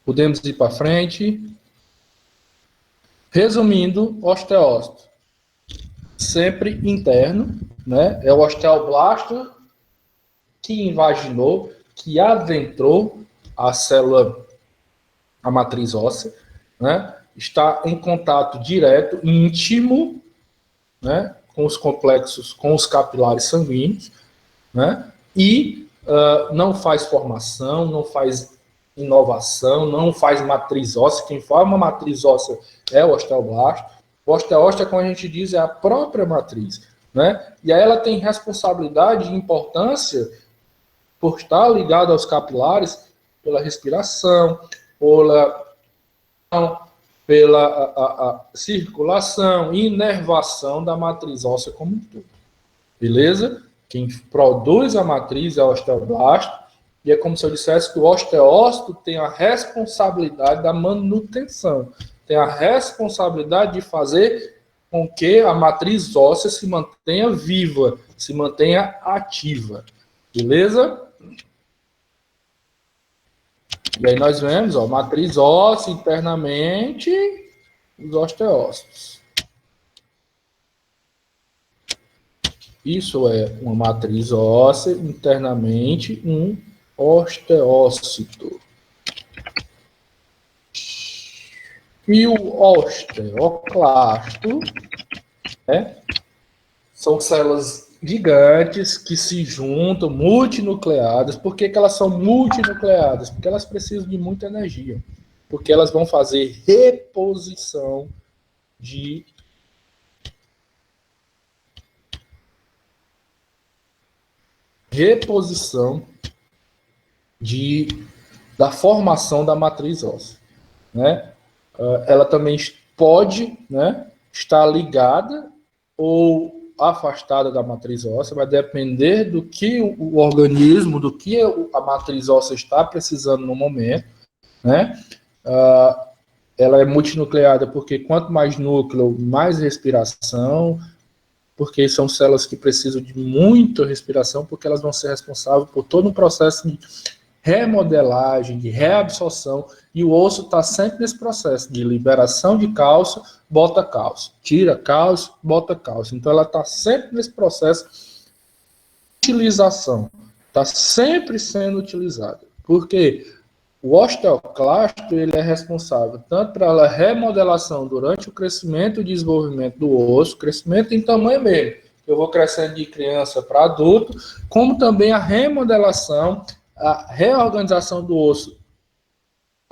Podemos ir para frente. Resumindo, osteócito sempre interno, né? É o osteoblasto que invaginou, que adentrou a célula a matriz óssea, né? Está em contato direto, íntimo, né? Com os complexos, com os capilares sanguíneos, né? E não faz formação, não faz inovação, não faz matriz óssea. Quem forma a matriz óssea é o osteoblasto. O osteósteo, como a gente diz, é a própria matriz, né? E aí ela tem responsabilidade e importância por estar ligada aos capilares pela respiração, pela a circulação e inervação da matriz óssea como um todo. Beleza? Quem produz a matriz é o osteoblasto, e é como se eu dissesse que o osteócito tem a responsabilidade da manutenção, tem a responsabilidade de fazer com que a matriz óssea se mantenha viva, se mantenha ativa. Beleza? E aí nós vemos, ó, matriz óssea internamente, os osteócitos. Isso é uma matriz óssea, internamente um osteócito. E o osteoclasto, né, são células gigantes que se juntam, multinucleadas. Por que elas são multinucleadas? Porque elas precisam de muita energia. Porque elas vão fazer reposição de da formação da matriz óssea, né? Ela também pode, né, estar ligada ou afastada da matriz óssea, vai depender do que o organismo, do que a matriz óssea está precisando no momento, né? Ela é multinucleada porque quanto mais núcleo, mais respiração, porque são células que precisam de muita respiração, porque elas vão ser responsáveis por todo um processo de remodelagem, de reabsorção, e o osso está sempre nesse processo de liberação de cálcio, bota cálcio, tira cálcio, bota cálcio. Então ela está sempre nesse processo de utilização, está sempre sendo utilizada. Por quê? O osteoclasto ele é responsável tanto pela remodelação durante o crescimento e desenvolvimento do osso, crescimento em tamanho mesmo, eu vou crescendo de criança para adulto, como também a remodelação, a reorganização do osso.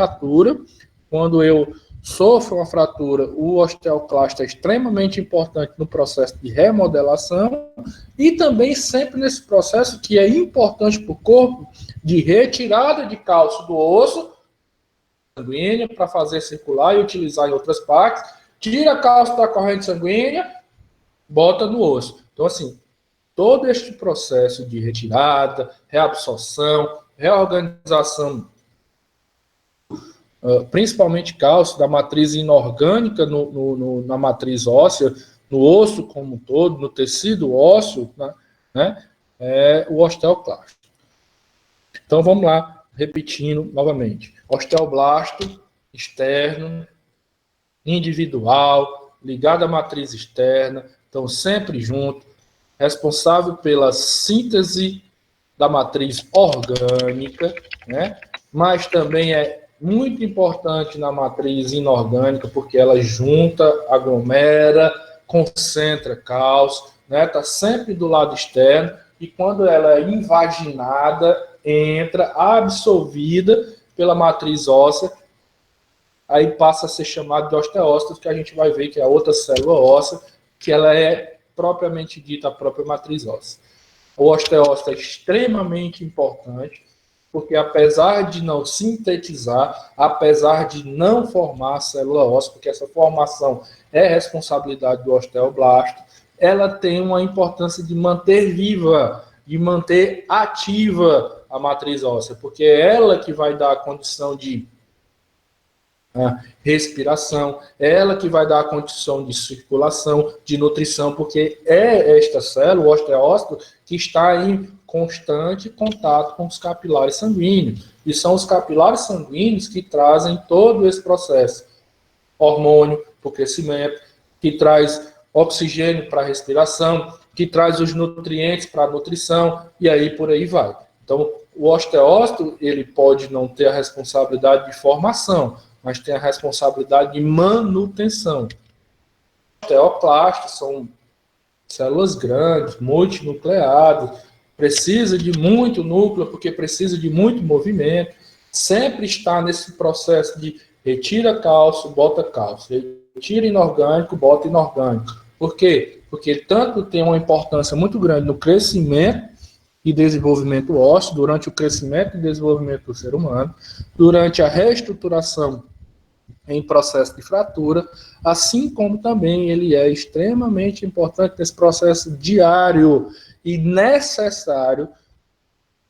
Fratura, quando eu sofro uma fratura, o osteoclasto é extremamente importante no processo de remodelação e também sempre nesse processo que é importante para o corpo de retirada de cálcio do osso sanguínea para fazer circular e utilizar em outras partes, tira cálcio da corrente sanguínea, bota no osso. Então, assim, todo este processo de retirada, reabsorção, reorganização, principalmente cálcio, da matriz inorgânica na matriz óssea, no osso como um todo, no tecido ósseo, né, é o osteoclasto. Então, vamos lá, repetindo novamente. Osteoblasto externo, individual, ligado à matriz externa, então sempre junto, responsável pela síntese da matriz orgânica, né, mas também é muito importante na matriz inorgânica, porque ela junta, aglomera, concentra cálcio, né? Está sempre do lado externo, e quando ela é invaginada, entra, absorvida pela matriz óssea, aí passa a ser chamado de osteócito, que a gente vai ver que é a outra célula óssea, que ela é propriamente dita a própria matriz óssea. O osteócito é extremamente importante, porque apesar de não sintetizar, apesar de não formar célula óssea, porque essa formação é responsabilidade do osteoblasto, ela tem uma importância de manter viva, de manter ativa a matriz óssea, porque é ela que vai dar a condição de respiração, é ela que vai dar a condição de circulação, de nutrição, porque é esta célula, o osteócito, que está em constante contato com os capilares sanguíneos. E são os capilares sanguíneos que trazem todo esse processo. Hormônio para o crescimento, que traz oxigênio para a respiração, que traz os nutrientes para a nutrição, e aí por aí vai. Então, o osteócito, ele pode não ter a responsabilidade de formação, mas tem a responsabilidade de manutenção. Osteoclastos são células grandes, multinucleadas, precisa de muito núcleo, porque precisa de muito movimento, sempre está nesse processo de retira cálcio, bota cálcio, retira inorgânico, bota inorgânico. Por quê? Porque tanto tem uma importância muito grande no crescimento e desenvolvimento ósseo, durante o crescimento e desenvolvimento do ser humano, durante a reestruturação em processo de fratura, assim como também ele é extremamente importante nesse processo diário e necessário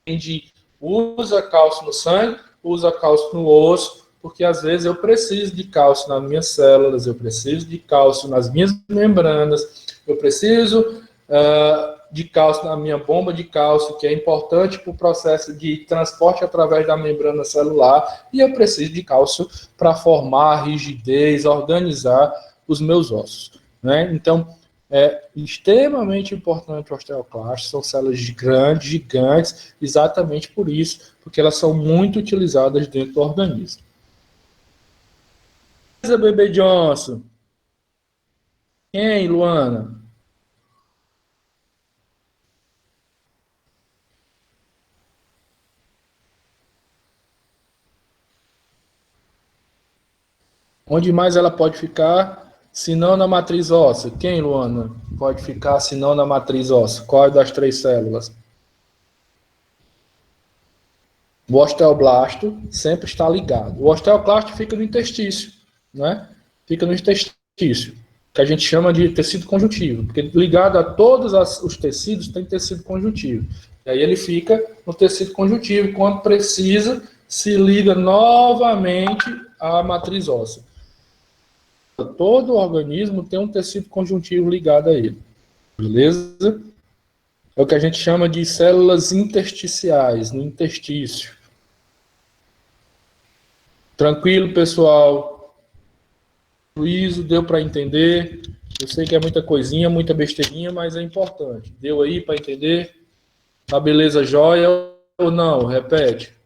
de usa cálcio no sangue, usa cálcio no osso, porque às vezes eu preciso de cálcio nas minhas células, eu preciso de cálcio nas minhas membranas, eu preciso de cálcio na minha bomba de cálcio, que é importante para o processo de transporte através da membrana celular, e eu preciso de cálcio para formar rigidez, organizar os meus ossos, né? Então, é extremamente importante o osteoclasto, são células grandes, gigantes, exatamente por isso, porque elas são muito utilizadas dentro do organismo. Bebê Johnson. Quem, Luana? Onde mais ela pode ficar, se não na matriz óssea? Quem, Luana, pode ficar, se não na matriz óssea? Qual das 3 células? O osteoblasto sempre está ligado. O osteoclasto fica no intestício, né? Fica no intestício, que a gente chama de tecido conjuntivo, porque ligado a todos os tecidos tem tecido conjuntivo. E aí ele fica no tecido conjuntivo, quando precisa, se liga novamente à matriz óssea. Todo organismo tem um tecido conjuntivo ligado a ele. Beleza? É o que a gente chama de células intersticiais, no interstício. Tranquilo, pessoal? Luísa, deu para entender? Eu sei que é muita coisinha, muita besteirinha, mas é importante. Deu aí para entender? Tá beleza, jóia ou não? Repete.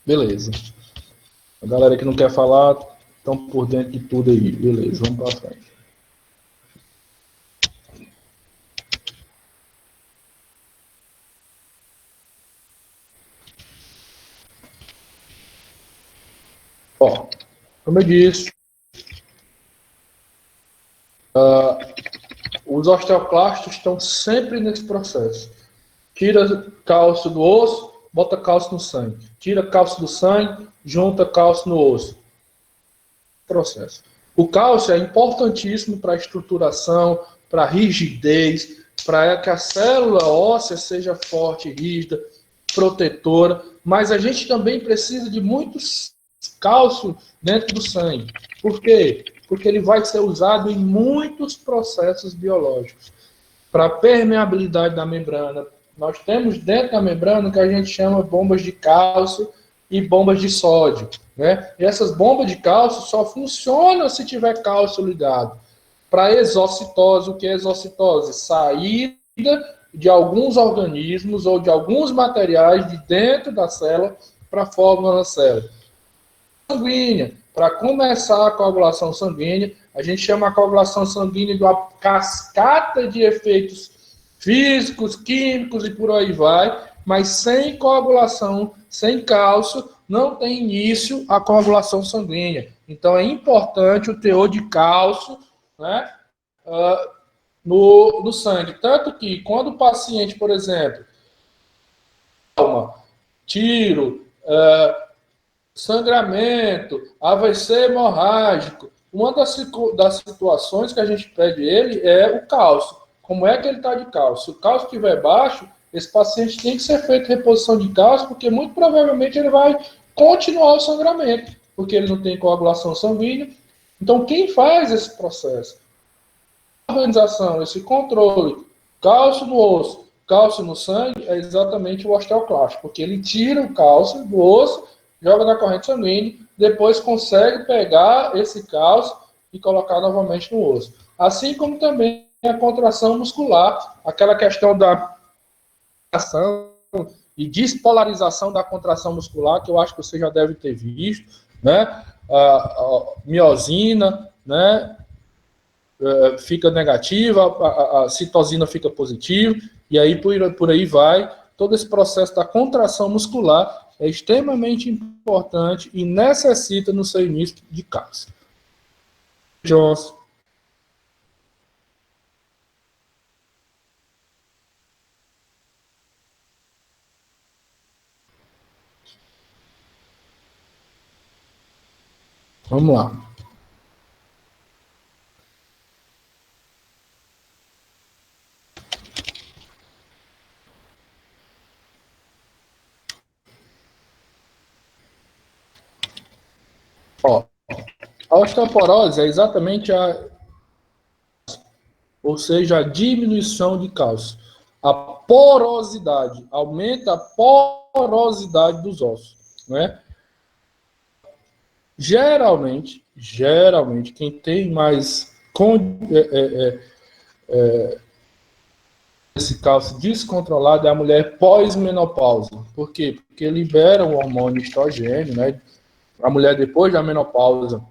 Beleza. A galera que não quer falar, estão por dentro de tudo aí. Beleza, vamos para frente. Ó, como eu disse, os osteoclastos estão sempre nesse processo. Tira cálcio do osso, bota cálcio no sangue. Tira cálcio do sangue, junta cálcio no osso. Processo. O cálcio é importantíssimo para a estruturação, para a rigidez, para que a célula óssea seja forte, rígida, protetora, mas a gente também precisa de muito cálcio dentro do sangue. Por quê? Porque ele vai ser usado em muitos processos biológicos. Para a permeabilidade da membrana, nós temos dentro da membrana o que a gente chama bombas de cálcio e bombas de sódio, né? E essas bombas de cálcio só funcionam se tiver cálcio ligado. Para exocitose, o que é exocitose? Saída de alguns organismos ou de alguns materiais de dentro da célula para fora da célula. Sanguínea. Para começar a coagulação sanguínea, a gente chama a coagulação sanguínea de uma cascata de efeitos físicos, químicos e por aí vai, mas sem coagulação, sem cálcio, não tem início a coagulação sanguínea. Então é importante o teor de cálcio, né, no sangue. Tanto que quando o paciente, por exemplo, tiro, sangramento, AVC hemorrágico, uma das situações que a gente pede ele é o cálcio. Como é que ele está de cálcio? Se o cálcio estiver baixo, esse paciente tem que ser feito reposição de cálcio, porque muito provavelmente ele vai continuar o sangramento, porque ele não tem coagulação sanguínea. Então, quem faz esse processo? A organização, esse controle, cálcio no osso, cálcio no sangue, é exatamente o osteoclasto, porque ele tira o cálcio do osso joga na corrente sanguínea, depois consegue pegar esse cálcio e colocar novamente no osso. Assim como também a contração muscular, aquela questão da ação e despolarização da contração muscular, que eu acho que você já deve ter visto, né? A miosina, né? Fica negativa, a citosina fica positiva, e aí por aí vai. Todo esse processo da contração muscular é extremamente importante e necessita no seu início de cálcio. Johnson. Vamos lá. Ó, a osteoporose é exatamente ou seja, a diminuição de cálcio. A porosidade, aumenta a porosidade dos ossos, né? Geralmente, quem tem mais esse cálcio descontrolado é a mulher pós-menopausa. Por quê? Porque libera o hormônio estrogênio, né? A mulher depois da menopausa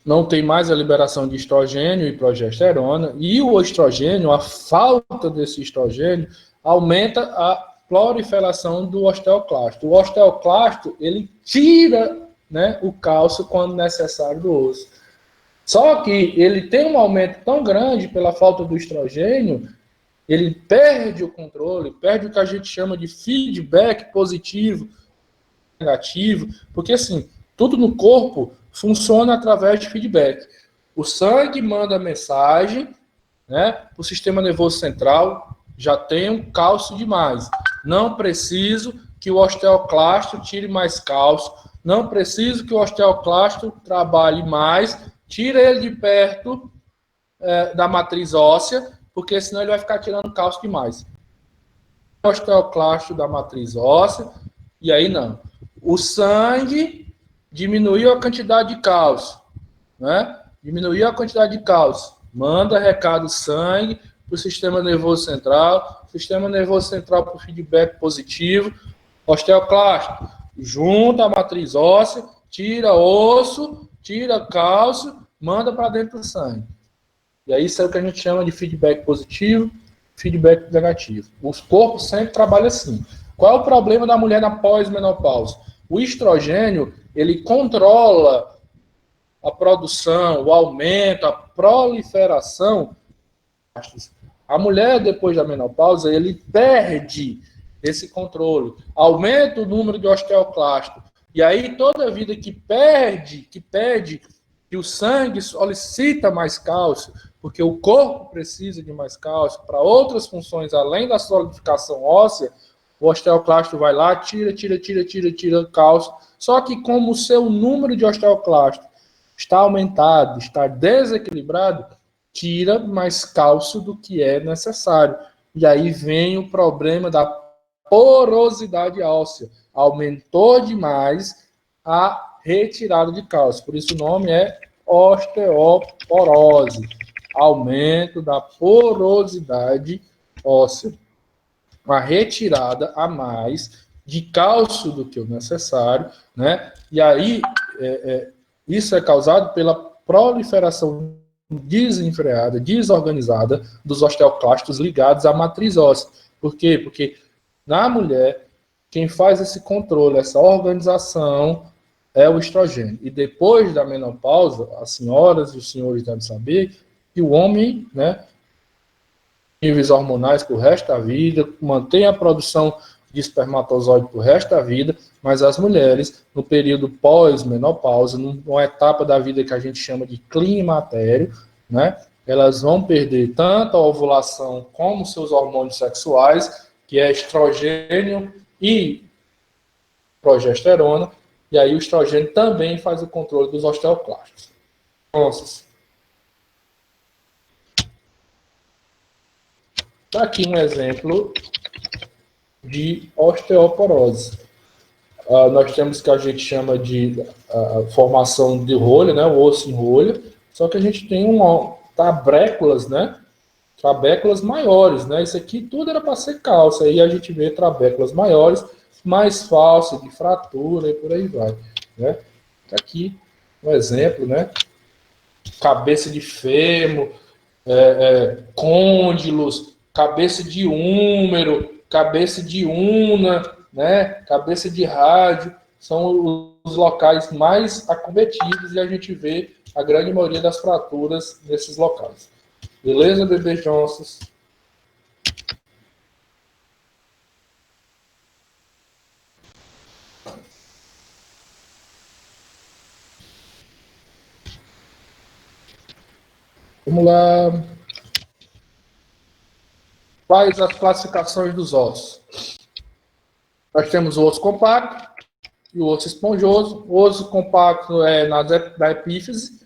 não tem mais a liberação de estrogênio e progesterona, e o estrogênio, a falta desse estrogênio, aumenta a proliferação do osteoclasto. O osteoclasto, ele tira, né, o cálcio quando necessário do osso. Só que ele tem um aumento tão grande pela falta do estrogênio, ele perde o controle, perde o que a gente chama de feedback positivo, negativo, porque assim, tudo no corpo funciona através de feedback. O sangue manda mensagem, né, para o sistema nervoso central, já tenho cálcio demais. Não preciso que o osteoclasto tire mais cálcio, não preciso que o osteoclasto trabalhe mais, tira ele de perto da matriz óssea, porque senão ele vai ficar tirando cálcio demais. O osteoclasto da matriz óssea, e aí não. O sangue diminuiu a quantidade de cálcio, né? Diminuiu a quantidade de cálcio. Manda recado sangue para o sistema nervoso central, sistema nervoso central para o feedback positivo, osteoclasto, junta a matriz óssea, tira osso, tira cálcio, manda para dentro do sangue. E aí isso é o que a gente chama de feedback positivo, feedback negativo. Os corpos sempre trabalham assim. Qual é o problema da mulher na pós-menopausa? O estrogênio, ele controla a produção, o aumento, a proliferação. A mulher, depois da menopausa, ele perde esse controle. Aumenta o número de osteoclasto. E aí, toda vida que perde, que o sangue solicita mais cálcio, porque o corpo precisa de mais cálcio para outras funções, além da solidificação óssea, o osteoclasto vai lá, tira cálcio. Só que como o seu número de osteoclasto está aumentado, está desequilibrado, tira mais cálcio do que é necessário. E aí vem o problema da porosidade óssea. Aumentou demais a retirada de cálcio. Por isso o nome é osteoporose. Aumento da porosidade óssea. Uma retirada a mais de cálcio do que o necessário, né? E aí, isso é causado pela proliferação desenfreada, desorganizada dos osteoclastos ligados à matriz óssea. Por quê? Porque na mulher, quem faz esse controle, essa organização, é o estrogênio. E depois da menopausa, as senhoras e os senhores devem saber que o homem, né, níveis hormonais para o resto da vida, mantém a produção de espermatozoide para o resto da vida, mas as mulheres, no período pós-menopausa, numa etapa da vida que a gente chama de climatério, né, elas vão perder tanto a ovulação como seus hormônios sexuais, que é estrogênio e progesterona, e aí o estrogênio também faz o controle dos osteoclastos. Então, aqui um exemplo de osteoporose. nós temos que a gente chama de formação de rolha, né? O osso em rolha, só que a gente tem trabéculas, né? Trabéculas maiores, né? Isso aqui tudo era para ser cálcio, aí a gente vê trabéculas maiores, mais falsas, de fratura e por aí vai, né? Aqui um exemplo, né? Cabeça de fêmur, côndilos, cabeça de húmero, cabeça de una, né? Cabeça de rádio, são os locais mais acometidos e a gente vê a grande maioria das fraturas nesses locais. Beleza, bebê Johnsons? Vamos lá. Quais as classificações dos ossos? Nós temos o osso compacto e o osso esponjoso. O osso compacto é da epífise,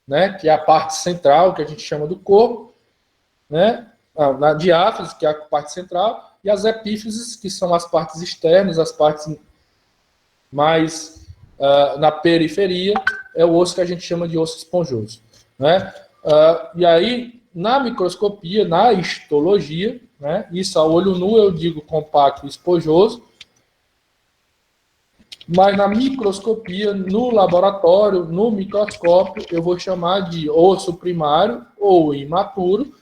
né, que é a parte central, que a gente chama do corpo, né, na diáfise, que é a parte central, e as epífises, que são as partes externas, as partes mais na periferia, é o osso que a gente chama de osso esponjoso, né? E aí, na microscopia, na histologia, né, isso a olho nu eu digo compacto e esponjoso, mas na microscopia, no laboratório, no microscópio, eu vou chamar de osso primário ou imaturo,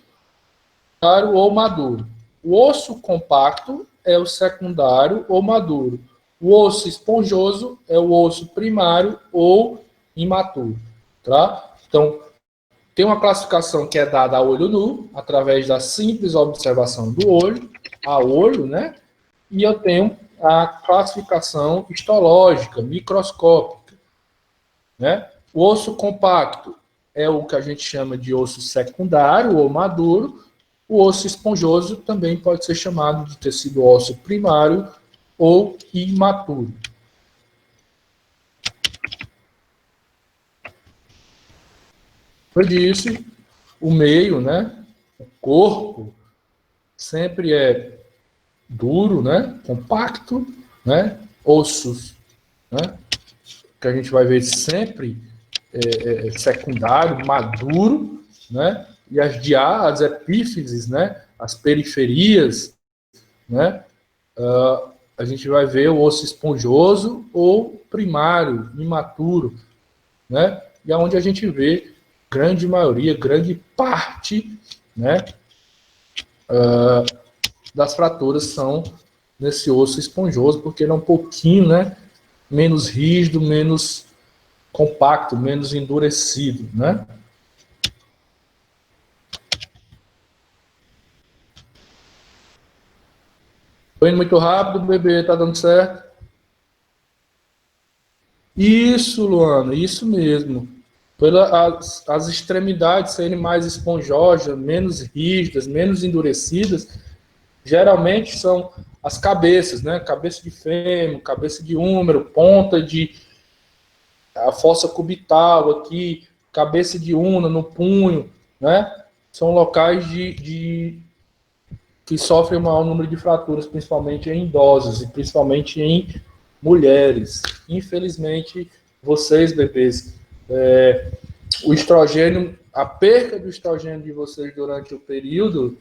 ou maduro. O osso compacto é o secundário ou maduro. O osso esponjoso é o osso primário ou imaturo, tá? Então, tem uma classificação que é dada a olho nu, através da simples observação do olho, a olho, né? E eu tenho a classificação histológica, microscópica, né? O osso compacto é o que a gente chama de osso secundário ou maduro. O osso esponjoso também pode ser chamado de tecido ósseo primário ou imaturo. Como eu disse, o meio, né? O corpo sempre é duro, né? Compacto, né? Ossos, né? Que a gente vai ver sempre secundário, maduro, né? E as epífises, né? As periferias, né? A gente vai ver o osso esponjoso ou primário, imaturo, né? E aonde a gente vê grande maioria, grande parte, né? Das fraturas são nesse osso esponjoso, porque ele é um pouquinho, né? Menos rígido, menos compacto, menos endurecido, né? Tô indo muito rápido, bebê, tá dando certo? Isso, Luana, isso mesmo. As extremidades serem mais esponjosas, menos rígidas, menos endurecidas, geralmente são as cabeças, né? Cabeça de fêmur, cabeça de húmero, ponta de a fossa cubital aqui, cabeça de una no punho, né? São locais que sofrem o maior número de fraturas, principalmente em idosos e principalmente em mulheres. Infelizmente, vocês, bebês, o estrogênio, a perca do estrogênio de vocês durante o período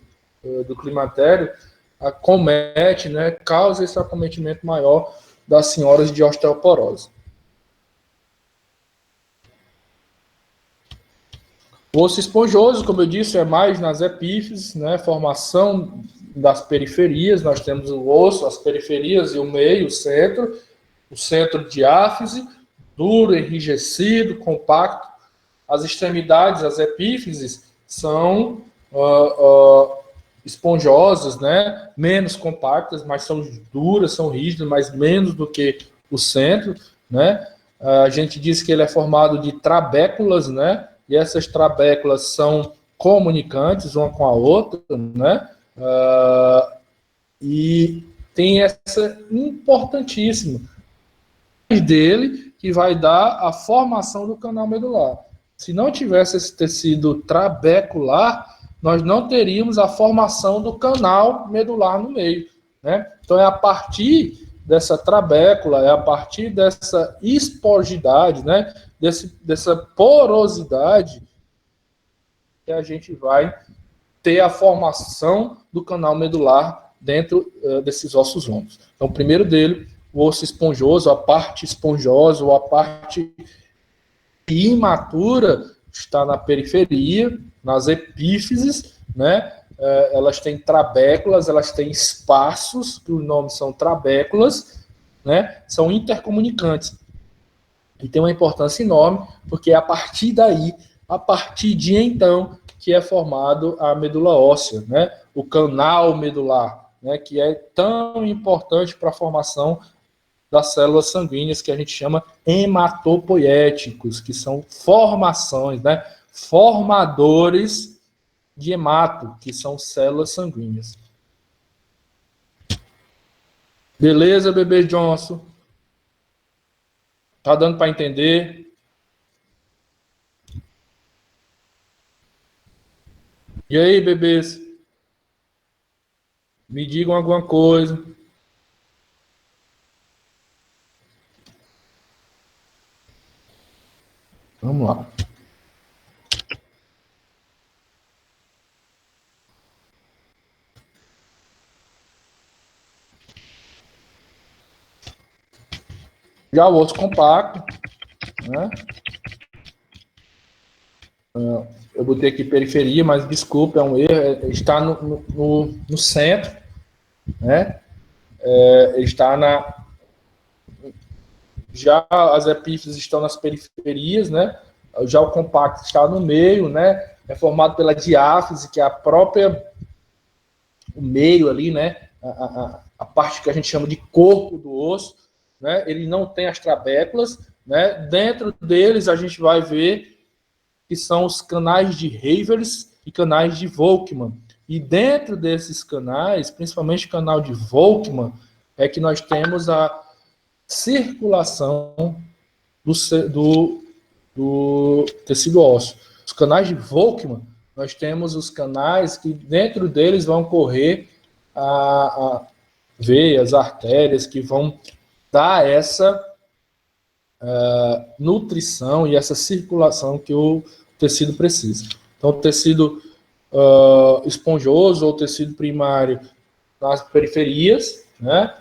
do climatério acomete, né, causa esse acometimento maior das senhoras de osteoporose. O osso esponjoso, como eu disse, é mais nas epífises, né? Formação das periferias. Nós temos o osso, as periferias e o meio, o centro diáfise, duro, enrijecido, compacto. As extremidades, as epífises, são esponjosas, né? Menos compactas, mas são duras, são rígidas, mas menos do que o centro, né? A gente diz que ele é formado de trabéculas, né? E essas trabéculas são comunicantes uma com a outra, né? E tem essa importantíssima dele que vai dar a formação do canal medular. Se não tivesse esse tecido trabecular, nós não teríamos a formação do canal medular no meio, né? Então é a partir dessa trabécula, é a partir dessa esponjidade, né, dessa porosidade, que a gente vai ter a formação do canal medular dentro desses ossos longos. Então, o primeiro dele, o osso esponjoso, a parte esponjosa ou a parte imatura, está na periferia, nas epífises, né? Elas têm trabéculas, elas têm espaços, que o nome são trabéculas, né? São intercomunicantes. E tem uma importância enorme, porque é a partir daí, a partir de então, que é formado a medula óssea, né? O canal medular, né? Que é tão importante para a formação das células sanguíneas, que a gente chama hematopoéticos, que são formações, né? Formadores de hemato, que são células sanguíneas. Beleza, bebê Johnson? Tá dando para entender? E aí, bebês? Me digam alguma coisa. Vamos lá. Já o osso compacto, né? Eu botei aqui periferia, mas desculpa, é um erro. Está no centro, né? Ele está já as epífises estão nas periferias, né? Já o compacto está no meio, né? É formado pela diáfise, que é a própria o meio ali, né? A parte que a gente chama de corpo do osso, né? Ele não tem as trabéculas, né? Dentro deles a gente vai ver que são os canais de Havers e canais de Volkmann. E dentro desses canais, principalmente o canal de Volkmann, é que nós temos a circulação do tecido ósseo. Os canais de Volkmann, nós temos os canais que dentro deles vão correr a veias, artérias, que vão dar essa nutrição e essa circulação que o tecido precisa. Então, o tecido esponjoso ou tecido primário nas periferias, né?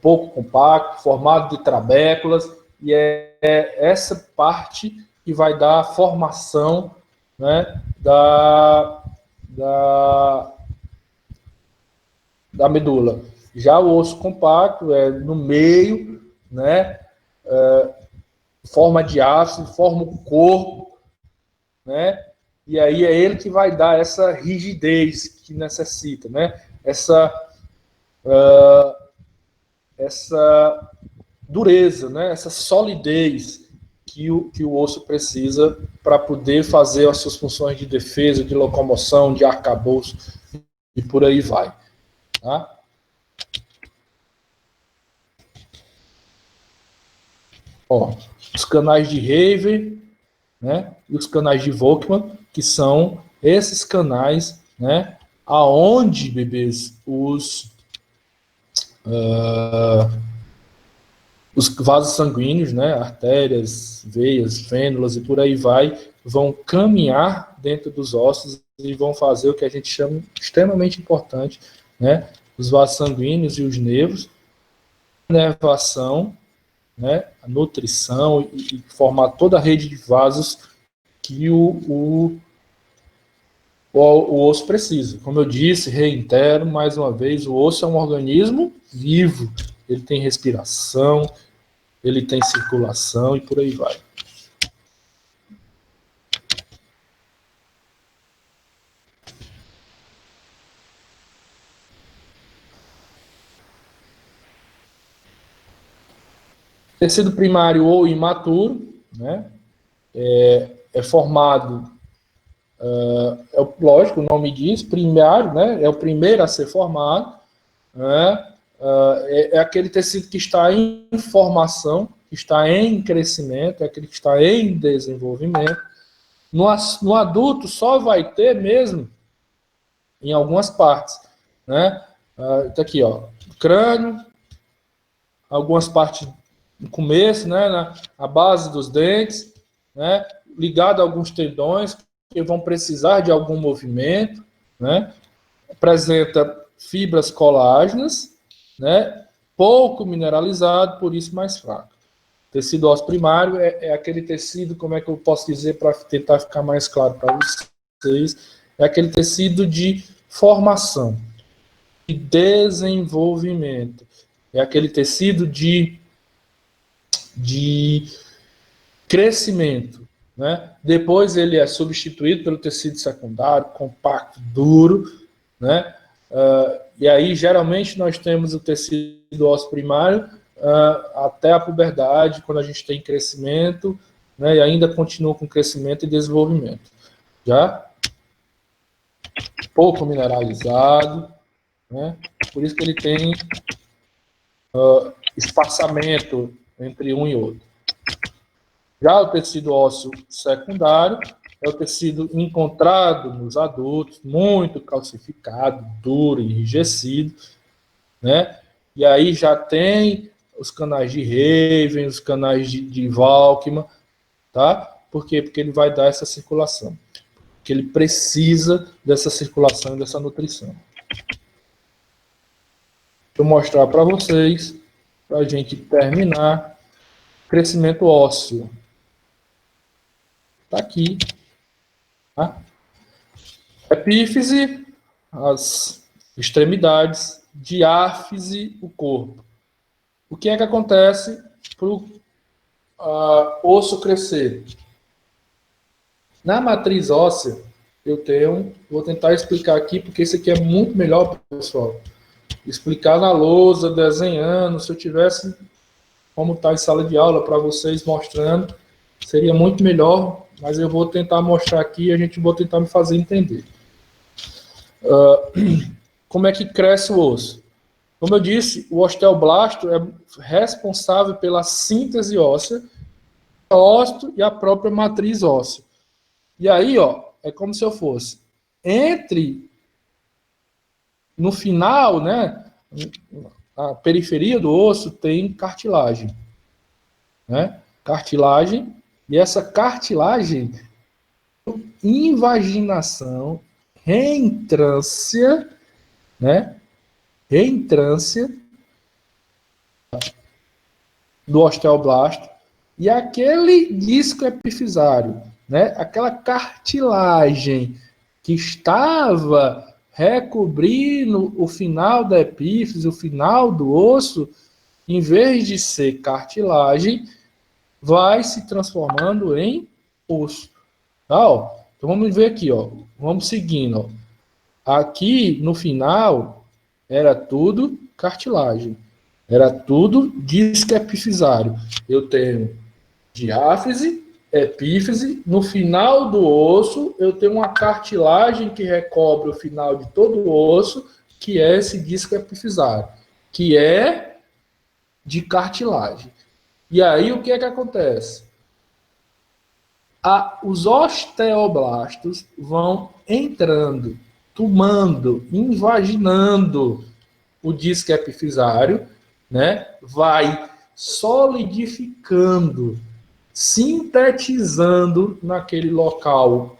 Pouco compacto, formado de trabéculas, e é essa parte que vai dar a formação, né, da medula. Já o osso compacto é no meio, né, forma de ácido, forma o corpo, né, e aí é ele que vai dar essa rigidez que necessita, né, essa dureza, né, essa solidez que o osso precisa para poder fazer as suas funções de defesa, de locomoção, de arcabouço e por aí vai. Tá? Ó, os canais de Haver, né, e os canais de Volkmann, que são esses canais, né, aonde, bebês, os vasos sanguíneos, né, artérias, veias, fênulas e por aí vai, vão caminhar dentro dos ossos e vão fazer o que a gente chama extremamente importante, né, os vasos sanguíneos e os nervos, inervação, né, a nutrição e formar toda a rede de vasos que o osso precisa. Como eu disse, reitero mais uma vez, o osso é um organismo vivo, ele tem respiração, ele tem circulação e por aí vai. Tecido primário ou imaturo, né, é formado, lógico, o nome diz, primário, né, é o primeiro a ser formado, né, é aquele tecido que está em formação, que está em crescimento, é aquele que está em desenvolvimento. No adulto só vai ter mesmo em algumas partes, né? Tá aqui, ó, crânio, algumas partes no começo, né, na base dos dentes, né, ligado a alguns tendões que vão precisar de algum movimento, né, apresenta fibras colágenas, né, pouco mineralizado, por isso mais fraco. Tecido ósseo primário é aquele tecido, como é que eu posso dizer para tentar ficar mais claro para vocês, é aquele tecido de formação, de desenvolvimento, é aquele tecido de crescimento, né? Depois ele é substituído pelo tecido secundário, compacto, duro, né? E aí, geralmente, nós temos o tecido ósseo primário até a puberdade, quando a gente tem crescimento, né? E ainda continua com crescimento e desenvolvimento. Já pouco mineralizado, né? Por isso que ele tem espaçamento entre um e outro. Já o tecido ósseo secundário é o tecido encontrado nos adultos, muito calcificado, duro, enrijecido, né? E aí já tem os canais de Haven, os canais de Volkmann, tá? Por quê? Porque ele vai dar essa circulação. Porque ele precisa dessa circulação e dessa nutrição. Deixa eu mostrar para vocês, para a gente terminar, crescimento ósseo. Está aqui. Tá? Epífise, as extremidades, diáfise, o corpo. O que é que acontece para o osso crescer? Na matriz óssea, vou tentar explicar aqui, porque isso aqui é muito melhor, pessoal. Explicar na lousa, desenhando, se eu tivesse como está em sala de aula para vocês mostrando, seria muito melhor, mas eu vou tentar mostrar aqui e vou tentar me fazer entender. Como é que cresce o osso? Como eu disse, o osteoblasto é responsável pela síntese óssea, ósseo e a própria matriz óssea. E aí, é como se eu fosse no final, né, a periferia do osso tem cartilagem, né? Cartilagem, e essa cartilagem, invaginação, reentrância, né? Reentrância do osteoblasto e aquele disco epifisário, né? Aquela cartilagem que estava recobrindo o final da epífise, o final do osso, em vez de ser cartilagem, vai se transformando em osso. Tá, ó? Então vamos ver aqui, ó. Vamos seguindo. Ó. Aqui no final era tudo cartilagem. Era tudo disco epifisário. Eu tenho diáfise, epífise. No final do osso, eu tenho uma cartilagem que recobre o final de todo o osso, que é esse disco epifisário, que é de cartilagem. E aí, o que é que acontece? Os osteoblastos vão entrando, tomando, invaginando o disco epifisário, né? Vai solidificando, sintetizando naquele local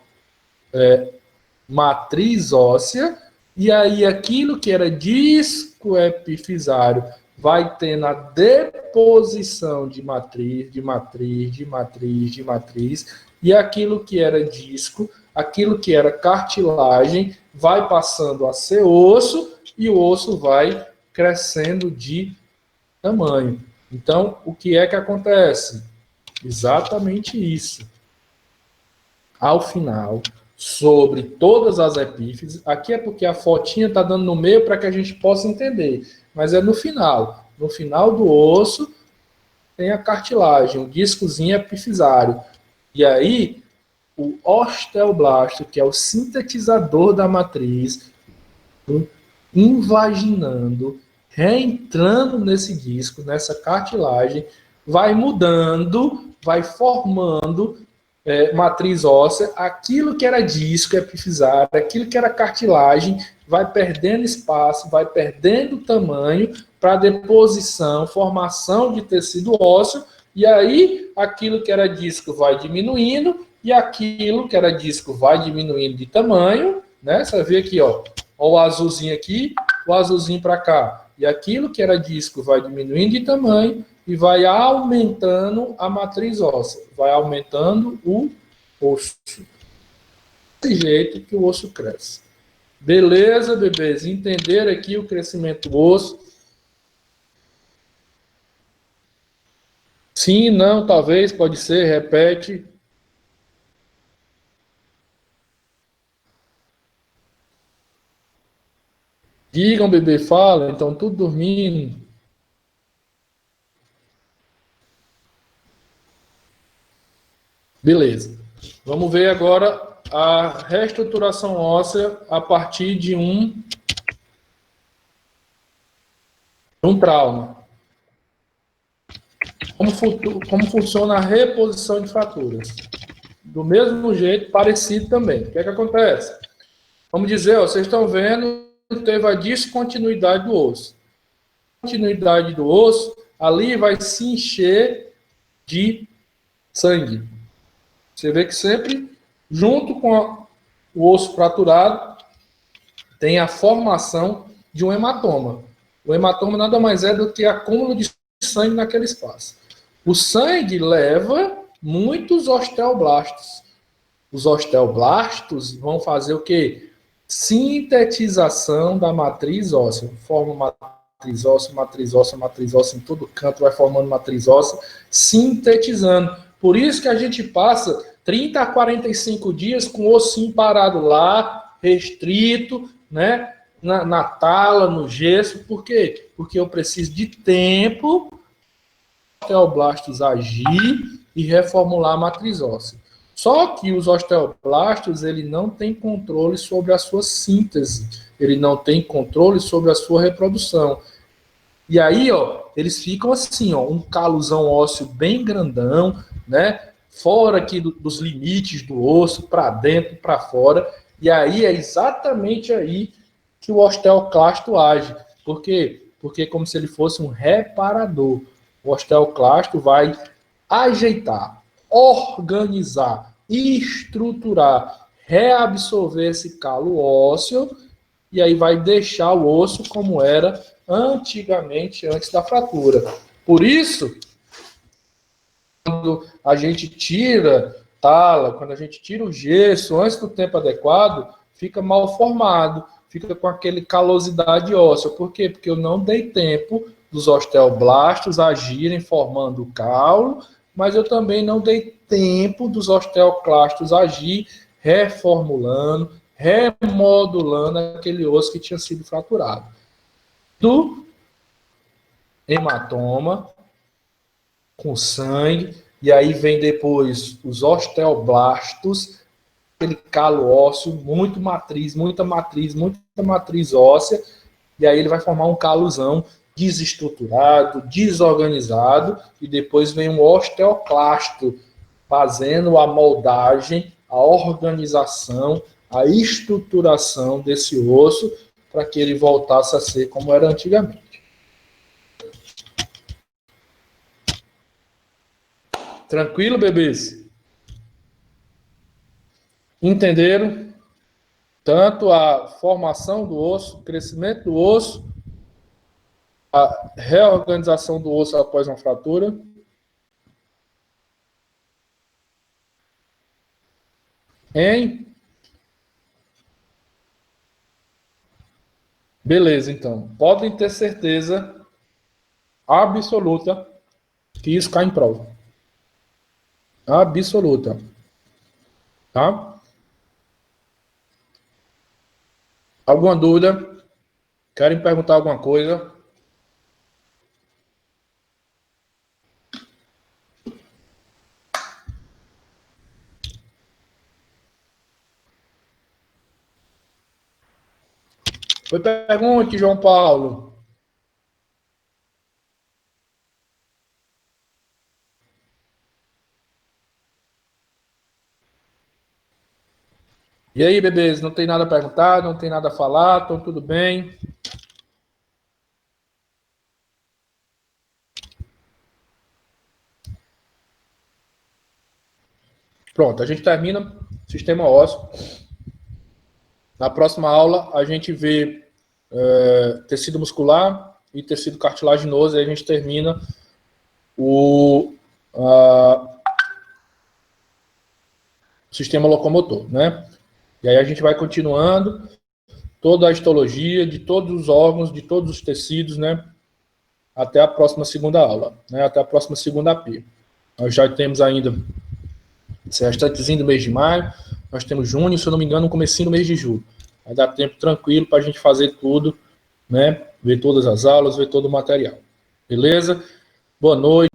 matriz óssea, e aí aquilo que era disco epifisário vai tendo a deposição de matriz, de matriz, de matriz, de matriz, e aquilo que era disco, aquilo que era cartilagem, vai passando a ser osso, e o osso vai crescendo de tamanho. Então, o que é que acontece? Exatamente isso. Ao final, sobre todas as epífises, aqui é porque a fotinha está dando no meio para que a gente possa entender, mas é no final. No final do osso tem a cartilagem, o discozinho epifisário. E aí, o osteoblasto, que é o sintetizador da matriz, invaginando, reentrando nesse disco, nessa cartilagem, vai mudando, vai formando matriz óssea, aquilo que era disco epifisário, aquilo que era cartilagem, vai perdendo espaço, vai perdendo tamanho para deposição, formação de tecido ósseo, e aí aquilo que era disco vai diminuindo, e aquilo que era disco vai diminuindo de tamanho, né? Você vê aqui, ó o azulzinho aqui, o azulzinho para cá. E aquilo que era disco vai diminuindo de tamanho e vai aumentando a matriz óssea, vai aumentando o osso. Desse jeito que o osso cresce. Beleza, bebês? Entenderam aqui o crescimento do osso? Sim, não, talvez, pode ser, repete. Digam, bebê, fala, então tudo dormindo. Beleza. Vamos ver agora a reestruturação óssea a partir de um trauma. Como funciona a reposição de fraturas? Do mesmo jeito, parecido também. O que é que acontece? Vamos dizer, ó, vocês estão vendo, teve a descontinuidade do osso. A continuidade do osso, ali vai se encher de sangue. Você vê que sempre, junto com o osso fraturado, tem a formação de um hematoma. O hematoma nada mais é do que acúmulo de sangue naquele espaço. O sangue leva muitos osteoblastos. Os osteoblastos vão fazer o quê? Sintetização da matriz óssea. Forma matriz óssea, matriz óssea, matriz óssea em todo canto, vai formando matriz óssea, sintetizando. Por isso que a gente passa 30 a 45 dias com o ossinho parado lá, restrito, né? Na tala, no gesso. Por quê? Porque eu preciso de tempo para os osteoblastos agir e reformular a matriz óssea. Só que os osteoblastos, ele não tem controle sobre a sua síntese, ele não tem controle sobre a sua reprodução. E aí, ó, eles ficam assim, ó, um calozão ósseo bem grandão, né? Fora aqui dos limites do osso, para dentro, para fora. E aí é exatamente aí que o osteoclasto age. Por quê? Porque é como se ele fosse um reparador. O osteoclasto vai ajeitar, organizar, estruturar, reabsorver esse calo ósseo e aí vai deixar o osso como era antigamente, antes da fratura. Por isso, quando a gente tira tala, quando a gente tira o gesso antes do tempo adequado, fica mal formado, fica com aquele calosidade óssea. Por quê? Porque eu não dei tempo dos osteoblastos agirem formando o calo, mas eu também não dei tempo dos osteoclastos agir reformulando, remodulando aquele osso que tinha sido fraturado. Do hematoma, com sangue, e aí vem depois os osteoblastos, aquele calo ósseo, muita matriz óssea, e aí ele vai formar um calozão desestruturado, desorganizado, e depois vem um osteoclasto, fazendo a moldagem, a organização, a estruturação desse osso, para que ele voltasse a ser como era antigamente. Tranquilo, bebês? Entenderam? Tanto a formação do osso, o crescimento do osso, a reorganização do osso após uma fratura. Hein? Beleza, então. Podem ter certeza absoluta que isso cai em prova. Absoluta. Tá? Alguma dúvida? Querem perguntar alguma coisa? Foi pergunte, João Paulo. E aí, bebês, não tem nada a perguntar, não tem nada a falar, então tudo bem? Pronto, a gente termina sistema ósseo. Na próxima aula, a gente vê tecido muscular e tecido cartilaginoso, e a gente termina o sistema locomotor, né? E aí a gente vai continuando toda a histologia de todos os órgãos, de todos os tecidos, né? Até a próxima segunda aula, né? Até a próxima segunda P. Nós já temos ainda restantezinho do mês de maio, nós temos junho, se eu não me engano, no comecinho do mês de julho. Vai dar tempo tranquilo para a gente fazer tudo, né? Ver todas as aulas, ver todo o material. Beleza? Boa noite.